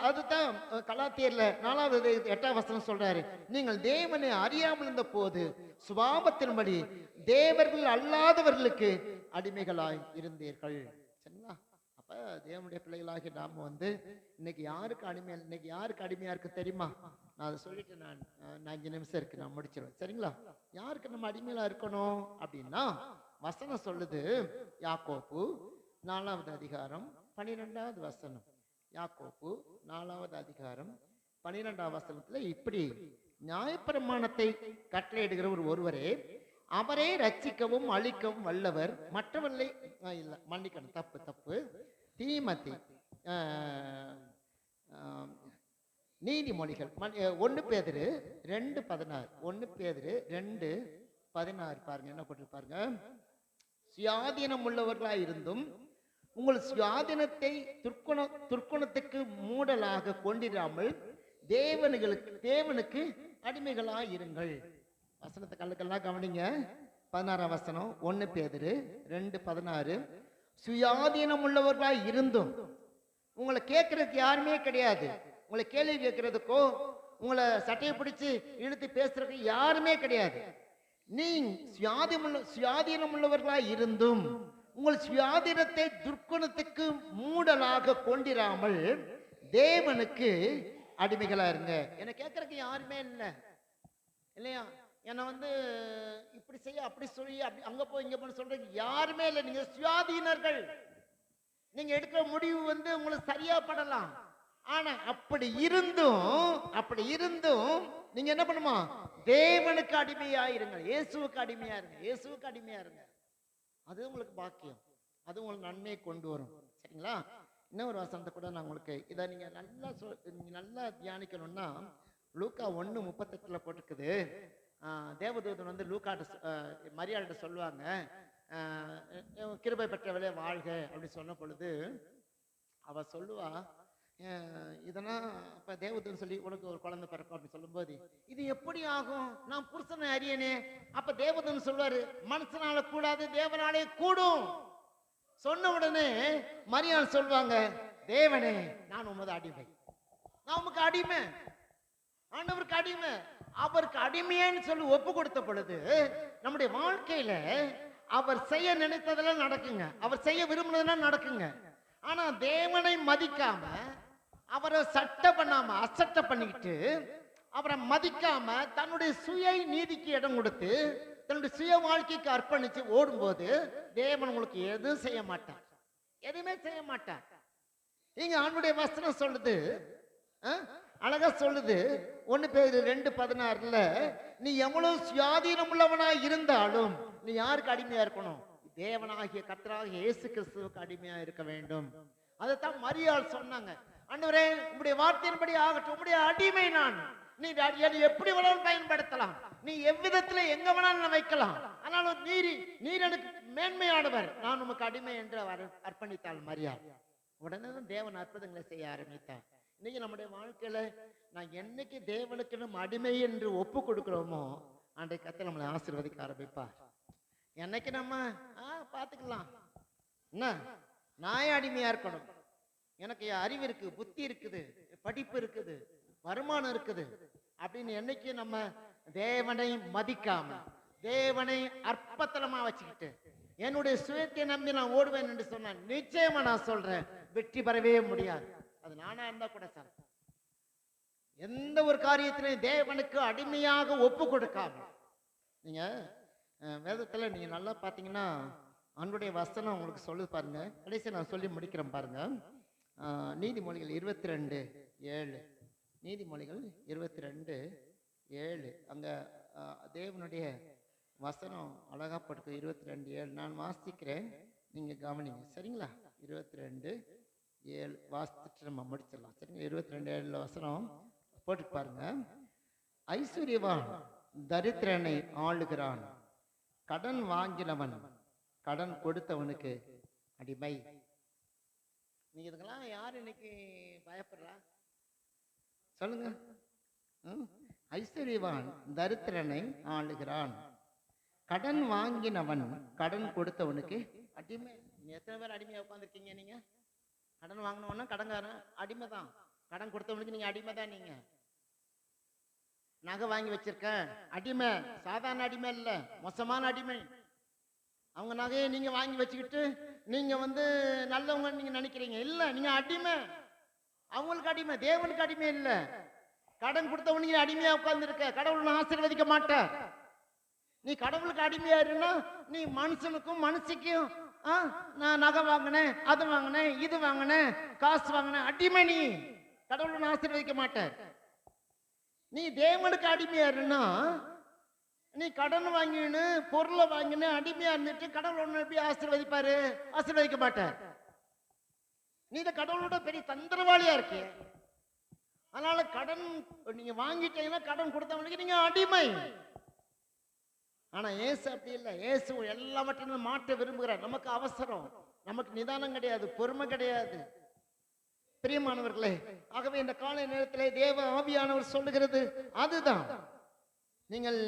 அதுதான் கலாத்தியர்ல 4வது 8ஆம் வசனம் சொல்றாரு, நீங்கள் தேவனை அறியாமல் இருந்த போது சுபாவத்தின்படி தேவர்கள் அல்லாதவர்களுக்கு அடிமைகளாய் இருந்தீர்கள். சரிங்களா? அப்ப தேவனுடைய பிள்ளைகளாகி நாம இன்னைக்கு யாருக்கு அடிமையா இருக்கு தெரியுமா? நான் அதை சொல்லிட்டு நான் 5 நிமிஷம் இருக்கு, நான் முடிச்சிருவேன். சரிங்களா? யாருக்கு நம்ம அடிமையா இருக்கணும் அப்படின்னா வசனம் சொல்லுது, யாக்கோப்பு 4வது அதிகாரம் 12வது வசனம். யாக்கோப்பு 4வது அதிகாரம் 12வது வசனத்துல இப்படி, நியாயப்பிரமாணத்தை கட்டளையிடுகிறவர் ஒருவரே, அவரே ரட்சிக்கவும் அழிக்கவும் வல்லவர், மற்றவர்களை இல்ல மன்னிக்கணும், தப்பு தீமத்தி நீதிமொழிகள் 1 பேதுரு 2:16. 1 பேதுரு 2:16 பாருங்க, என்ன போட்டு பாருங்க. சுயாதீனம் உள்ளவர்களாய் இருந்தும் உங்கள் சுயாதீனத்தை துர்க்குணத்துக்கு மூடலாக கொண்டிராமல் தேவனுக்கு அடிமைகளாய் இருங்கள். வசனத்தை கல்லுக்கெல்லாம் கவனிங்க. 16ஆம் வசனம் 1 பேதுரு 2:16. சுயாதீனம் உள்ளவர்களாய் இருந்தும், உங்களை கேட்கறதுக்கு யாருமே கிடையாது, உங்களை கேள்வி கேட்கறதுக்கோ உங்களை சட்டையை பிடிச்சு இழுத்து பேசுறதுக்கு யாருமே கிடையாது. நீ சுயாதீனம் உள்ளவர்களாய் இருந்தும் உங்கள் சுயாதீனத்தை துர்க்குணத்துக்கு மூடலாக கொண்டிராமல் தேவனுக்கு அடிமைகளா இருங்க. என்னை கேட்கறதுக்கு யாருமே இல்லை இல்லையா? என்னை இப்படி செய்ய அப்படி சொல்லி அப்படி அங்க போய் இங்க போய் சொல்றதுக்கு யாருமே இல்லை. நீங்க சுயாதீனர்கள். நீங்க எடுக்கிற முடிவு உங்களுக்கு சரியா படலாம். ஆனா அப்படி இருந்தும் நீங்க என்ன பண்ணுமா? தேவனுக்கு அடிமையா இருங்க, இயேசுவுக்கு அடிமையா இருங்க, இயேசுவுக்கு அடிமையா இருங்க. அது உங்களுக்கு பாக்கியம், அது உங்களுக்கு நன்மையை கொண்டு வரும். சரிங்களா? இன்னொரு வசனத்தை கூட நான் உங்களுக்கு இதை நீங்க நல்லா தியானிக்கணும்னா, லூக்கா 1:38 போட்டிருக்குது. தேவதூதன் லூக்காட்ட மரியாதை சொல்லுவாங்க, கிருபை பெற்றவளே வாழ்க அப்படின்னு சொன்ன பொழுது அவ சொல்லுவா, இதெல்லாம் இப்ப தேவதூதன் சொல்லி உனக்கு ஒரு குழந்தை பிறக்கும் அப்படின்னு சொல்லும்போது, இது எப்படி ஆகும், நான் புருஷனை அறியனே. அப்ப தேவதூதன் சொல்வாரு, மனுஷனால கூடாது, தேவனாலே கூடும். சொன்ன உடனே மரியாள் சொல்லுவாங்க, தேவனே நான் உமது அடிமை, நான் உமக்கு அடிமை, ஆண்டவருக்கு அடிமை. அவருக்கு அடிமையேன்னு சொல்லி ஒப்பு கொடுத்த பொழுது நம்முடைய வாழ்க்கையில அவர் செய்ய நினைத்ததெல்லாம் நடக்குங்க, அவர் செய்ய விரும்பினதெல்லாம் நடக்குங்க. ஆனா தேவனை மதிக்காம, அவரை சட்டை பண்ணாம அசட்டை பண்ணிக்கிட்டு, அவரை மதிக்காம தன்னுடைய சுய நீதிக்கு இடம் கொடுத்து தன்னுடைய சுய வாழ்க்கைக்கு அர்ப்பணிச்சு ஓடும்போது தேவன் உங்களுக்கு எதுவும் செய்ய மாட்டார், எதுவுமே செய்ய மாட்டார். இங்க ஆண்டவருடைய வசனம் சொல்லுது, அழகா சொல்லுது 1 பேதுரு 2:16, நீ எவ்வளவு சுயாதீனம் உள்ளவனா இருந்தாலும் நீ யாருக்கு அடிமையா இருக்கணும்? தேவனாகிய கர்த்தராகிய இயேசு கிறிஸ்துவுக்கு அடிமையா இருக்க வேண்டும். அதைத்தான் மரியாள் சொன்னாங்க, ஆண்டவரே உம்முடைய வார்த்தையின்படி ஆகட்டும், உம்முடைய அடிமை நான், நீ எப்படி வேணாலும் பயன்படுத்தலாம், நீ எவ்விதத்துல எங்க வேணாலும் வைக்கலாம், ஆனாலும் நீர் எனக்கு மேன்மையானவர், நான் உமக்கு அடிமை என்று அர்ப்பணித்தாள் மரியாள். உடனே தான் தேவன் அற்புதங்களை செய்ய ஆரம்பித்தார். இன்னைக்கு நம்முடைய வாழ்க்கையில நான் என்னைக்கு தேவனுக்கு நம்ம அடிமை என்று ஒப்பு கொடுக்கிறோமோ அன்றைக்கு கர்த்தர் நம்மளை ஆசீர்வதிக்க ஆரம்பிப்பார். என்னைக்கு நம்ம பார்த்துக்கலாம், என்ன நான் அடிமையா இருக்கணும், எனக்கு அறிவு இருக்கு, புத்தி இருக்குது, படிப்பு இருக்குது, வருமானம் இருக்குது அப்படின்னு என்னைக்கு நம்ம தேவனை மதிக்காம தேவனை அற்பத்தனமா வச்சுக்கிட்டு என்னுடைய சுயத்தை நம்பி நான் ஓடுவேன் என்று சொன்னேன், நிச்சயமா நான் சொல்றேன் வெற்றி பெறவே முடியாது. அது நானா இருந்தா கூட சார், எந்த ஒரு காரியத்திலையும் தேவனுக்கு அடிமையாக ஒப்பு கொடுக்காம, நீங்க வேதத்துல நீங்க நல்லா பாத்தீங்கன்னா அவனுடைய வசனம் உங்களுக்கு சொல்லு பாருங்க. கடைசி நான் சொல்லி முடிக்கிறேன் பாருங்க. நீதிமொழிகள் 22:7, நீதிமொழிகள் 22:7 அங்க தேவனுடைய வசனம் அழகா படுத்து 22:7 நான் வாசிக்கிறேன், நீங்க கவனிங்க. சரிங்களா? 22:7 வாசிச்சுட்டு நம்ம முடிச்சிடலாம். சரிங்களா? 22:7 வசனம் போட்டு பாருங்க. ஐஸ்வர்யவான் தரித்திரனை ஆளுகிறான், கடன் வாங்கினவன் கடன் கொடுத்தவனுக்கு அடிமை. நீங்க இதுக்கெல்லாம் யார் இன்னைக்கு பயப்படுறா சொல்லுங்க? ஐஸ்வர்யவான் தரித்திரனை ஆளுகிறான், கடன் வாங்கினவன் கடன் கொடுத்தவனுக்கு அடிமை. எத்தனை பேர் அடிமையா உட்காந்துருக்கீங்க? நீங்க கடன் வாங்கினவனா கடங்காரன் அடிமை தான். கடன் கொடுத்தவனுக்கு நீங்க அடிமை தான். நீங்க நகை வாங்கி வச்சிருக்க அடிமை, சாதாரண அடிமை இல்ல, மோசமான அடிமை. அவங்க நகையை நீங்க வாங்கி வச்சுக்கிட்டு நீங்க நல்லவங்க நீங்க நினைக்கிறீங்க. இல்ல, நீங்க அடிமை. அவங்களுக்கு அடிமை, தேவனுக்கு அடிமை இல்ல. கடன் கொடுத்தவனுக்கு அடிமையா உட்கார்ந்து இருக்க, கடவுள் ஆசீர்வதிக்க மாட்டார். நீ கடவுளுக்கு அடிமையா இருந்தா நீ மனுஷனுக்கும் மனுஷிக்கும் நான் நகை வாங்கினேன், அது வாங்கினேன், இது வாங்கினேன், காசு வாங்கினேன், அடிமை. நீ கடவுள் ஆசீர்வதிக்க மாட்டார். நீ தேவனுக்கு அடிமையா இருந்தா நீ கடன் வாங்கினு பொருளை வாங்கினு அடிமையா இருந்துட்டு கடவுள் ஒண்ணு எப்படி ஆசீர்வதிப்பாரு? ஆசீர்வதிக்க மாட்டார். நீ இந்த கடவுளோட பெரிய தந்திரவாளியா இருக்க. அதனால கடன் நீங்க வாங்கிட்டீங்கன்னா கடன் கொடுத்தவனுக்கு நீங்க அடிமை. ஆனா ஏசு அப்படி இல்லை. ஏசு எல்லாவற்றையும் மாற்ற விரும்புகிறார். நமக்கு அவசரம், நமக்கு நிதானம் கிடையாது, பொறுமை கிடையாது. பிரியமானவர்களே, ஆகவே இந்த காலை நேரத்திலே தேவ ஆவியானவர் சொல்லுகிறது அதுதான். நீங்கள்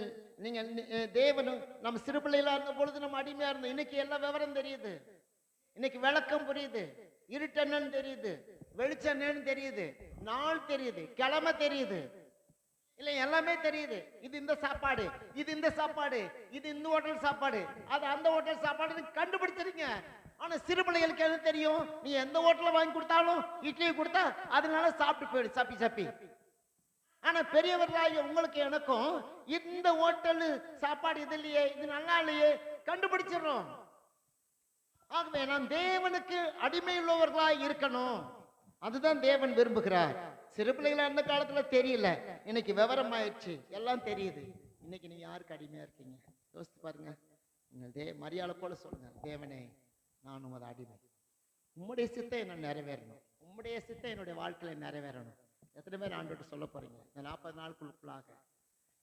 நீங்கள் தேவனும் நம்ம சிறு பிள்ளைகளா இருந்த பொழுது நம்ம அடிமையா இருந்தோம். இன்னைக்கு எல்லா விவரம் தெரியுது, இன்னைக்கு விளக்கம் புரியுது, இருட்டு என்னன்னு தெரியுது, வெளிச்சம் என்னன்னு தெரியுது, நாள் தெரியுது, கிழமை தெரியுது, இல்ல எல்லாமே தெரியுது. இது இந்த சாப்பாடு, இது இந்த சாப்பாடு, இது இந்த ஹோட்டல் சாப்பாடு, அது அந்த ஹோட்டல் சாப்பாடு கண்டுபிடிச்சிருங்க. ஆனா சிறு பிள்ளைகளுக்கு என்ன தெரியும்? நீ எந்த ஹோட்டல்ல வாங்கி கொடுத்தாலும் இட்லி கொடுத்தா அதனால சாப்பிட்டு போயிடு, சப்பி சப்பி. ஆனா பெரியவர்களாகிய உங்களுக்கு எனக்கும் இந்த ஹோட்டல் சாப்பாடு இது இல்லையே, இது நல்லா இல்லையே கண்டுபிடிச்சிடறோம். ஆகவே நாம் தேவனுக்கு அடிமை உள்ளவர்களாய் இருக்கணும். அதுதான் தேவன் விரும்புகிறார். சிறு பிள்ளைகளா இருந்த காலத்துல தெரியல, இன்னைக்கு விவரம் ஆயிடுச்சு, எல்லாம் தெரியுது. இன்னைக்கு நீங்க யாருக்கு அடிமையா இருக்கீங்க? யோசித்து பாருங்க. நீங்கள் மரியாதை போல சொல்லுங்க, தேவனே நான் உமது அடிமை, உம்முடைய சித்தை என்ன நிறைவேறணும், உம்முடைய சித்தை என்னுடைய வாழ்க்கையில நிறைவேறணும். எத்தனை பேர் ஆண்டோட சொல்ல போறீங்க? இந்த 40 நாளுக்குள்ளாக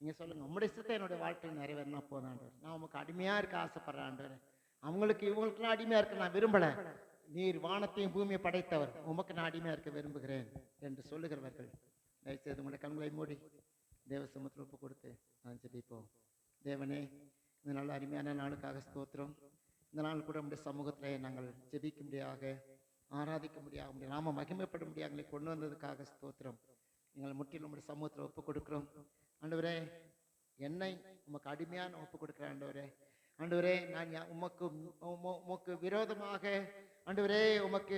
நீங்க சொல்லுங்க, உம்முடைய சித்தை என்னுடைய வாழ்க்கையில் நிறைவேறினா போதும் ஆண்டவர், நான் உமக்கு அடிமையா இருக்க ஆசைப்படுறேன் ஆண்டவர். அவங்களுக்கு இவங்களுக்குலாம் அடிமையா இருக்க நான் விரும்பல. நீர் வானத்தையும் பூமியை படைத்தவர், உமக்கு நான் அடிமையா இருக்க விரும்புகிறேன் என்று சொல்லுகிறவர்கள் தயவுசெய்து உங்களுடைய கண்களை மூடி தேவ சமூகத்தில் ஒப்பு கொடுத்து நான் ஜெபிப்போம். தேவனே, இந்த நல்ல அருமையான நாளுக்காக ஸ்தோத்திரம். இந்த நாள் கூட நம்முடைய சமூகத்தில் நாங்கள் ஜெபிக்க முடியாக, ஆராதிக்க முடியாக, நம்முடைய நாம மகிமைப்பட முடியாக எங்களை கொண்டு வந்ததுக்காக ஸ்தோத்திரம். எங்களை முற்றிலும் நம்முடைய சமூகத்தில் ஒப்பு கொடுக்கிறோம் ஆண்டவரே. என்னை உமக்கு அடிமையான ஒப்பு கொடுக்கிறேன் ஆண்டவரே. ஆண்டவரே, நான் உமக்கு விரோதமாக ஆண்டவரே உமக்கு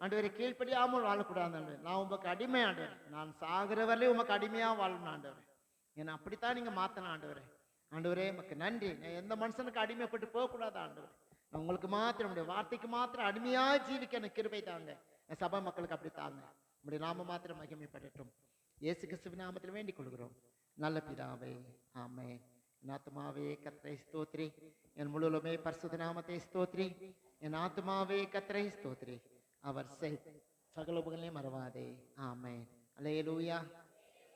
ஆண்டவரே கீழ்ப்படியாமல் வாழக்கூடாது ஆண்டவர். நான் உமக்கு அடிமை ஆண்டவர். நான் சாகிற வரையிலும் உமக்கு அடிமையா வாழணும் ஆண்டவர். என்னை அப்படித்தான் நீங்க மாத்தணும் ஆண்டவரே. ஆண்டவரே உமக்கு நன்றி. நான் எந்த மனுஷனுக்கு அடிமைப்பட்டு போகக்கூடாது ஆண்டவர். நான் உங்களுக்கு மாத்திரம், நம்முடைய வார்த்தைக்கு மாத்திரம் அடிமையா ஜீவிக்க எனக்கு கிருபை தாங்க. என் சபை மக்களுக்கு அப்படி தாங்க. நம்முடைய நாம மாத்திரம் மகிமைப்படட்டும். இயேசு கிறிஸ்துவின் நாமத்தில் வேண்டிக் கொள்கிறோம் நல்ல பிதாவே, ஆமென். என் ஆத்துமாவே கர்த்தரை ஸ்தோத்திரி, என் முழுவதுமே பரிசுத்த நாமத்தை ஸ்தோத்திரி. என் ஆத்துமாவே கர்த்தரை ஸ்தோத்திரி, அவர் சகல உபகளையும் மறவாதே. Amen. Hallelujah,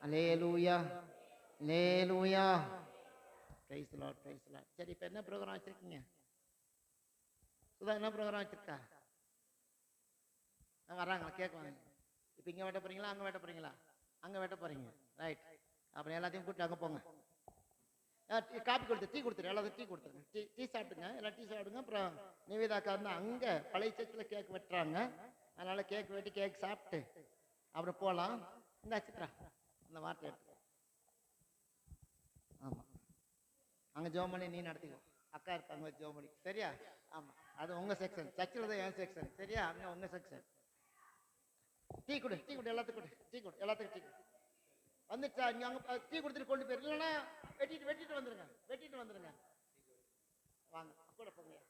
hallelujah, hallelujah. Praise the lord, praise the lord. சரி, இப்போ என்ன ப்ரோக்ராம் வச்சிருக்கீங்க? சுதா என்ன ப்ரோக்ராம் வச்சிருக்கா? வர்றாங்களா கேட்குவாங்க. இப்போ இங்கே வெட்ட போறீங்களா, அங்கே வெட்ட போறீங்களா? அங்கே வெட்ட போறீங்க, ரைட். அப்புறம் எல்லாத்தையும் கூப்பிட்டு அங்கே போங்க. காப்பி கொடுத்து டீ கொடுத்துரு, எல்லாத்தையும் டீ கொடுத்துருங்க. டீ சாப்பிட்டுங்க, எல்லாம் டீ சாப்பிடுங்க. அப்புறம் நிவேதாக்கா வந்து அங்கே பழைய சர்ச்சில் கேக் வெட்டுறாங்க, அதனால கேக் வெட்டி கேக் சாப்பிட்டு அப்புறம் போகலாம். இந்த சித்ரா அந்த வார்த்தை எடுத்து, ஆமாம் அங்கே ஜோமணி நீ நடத்திக்கோ, அக்கா இருக்காங்க ஜோமணி, சரியா? ஆமாம், அது உங்கள் செக்ஷன், சர்ச்சில் தான் என் செக்ஷன், சரியா? அங்கே உங்கள் செக்ஷன். டீ கொடு, டீ கொடு, எல்லாத்துக்கும் கொடு, டீ கொடு, எல்லாத்துக்கும் டீ கொடு. வந்துச்சா? இங்கே அங்கே டீ கொடுத்துட்டு கொண்டு போயிரு, இல்லைன்னா வெட்டிட்டு வந்துருங்க, வெட்டிட்டு வந்துருங்க. வாங்க கூட போங்க.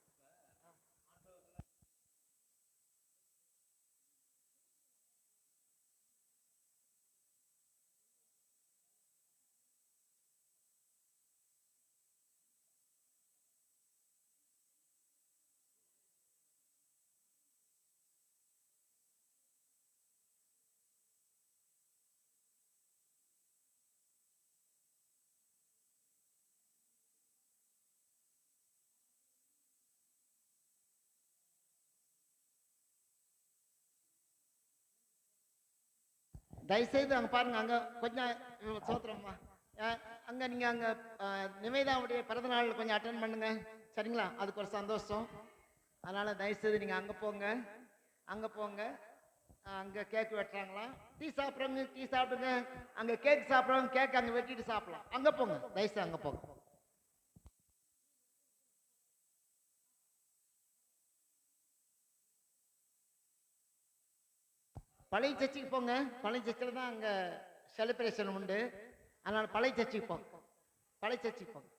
தயவுசெய்து அங்கே பாருங்க, அங்கே கொஞ்சம் சோத்திரம்மா, அங்கே நீங்கள் அங்கே நிவேதாவுடைய பிறந்தநாள் கொஞ்சம் அட்டன் பண்ணுங்க, சரிங்களா? அதுக்கு ஒரு சந்தோஷம். அதனால தயவுசெய்து நீங்கள் அங்கே போங்க, அங்கே போங்க. அங்கே கேக் வெட்டுறாங்களா? டீ சாப்பிட்றவங்க டீ சாப்பிடுங்க. அங்கே கேக் சாப்பிட்றவங்க கேக் அங்கே வெட்டிட்டு சாப்பிடலாம். அங்கே போங்க, தயவுசெய்து அங்கே போங்க. பழைய சர்ச்சுக்கு போங்க. பழைய சர்ச்சில் தான் அங்கே செலிப்ரேஷன் உண்டு. அதனால் பழைய சர்ச்சுக்கு போங்க. பழைய சர்ச்சுக்கு போங்க.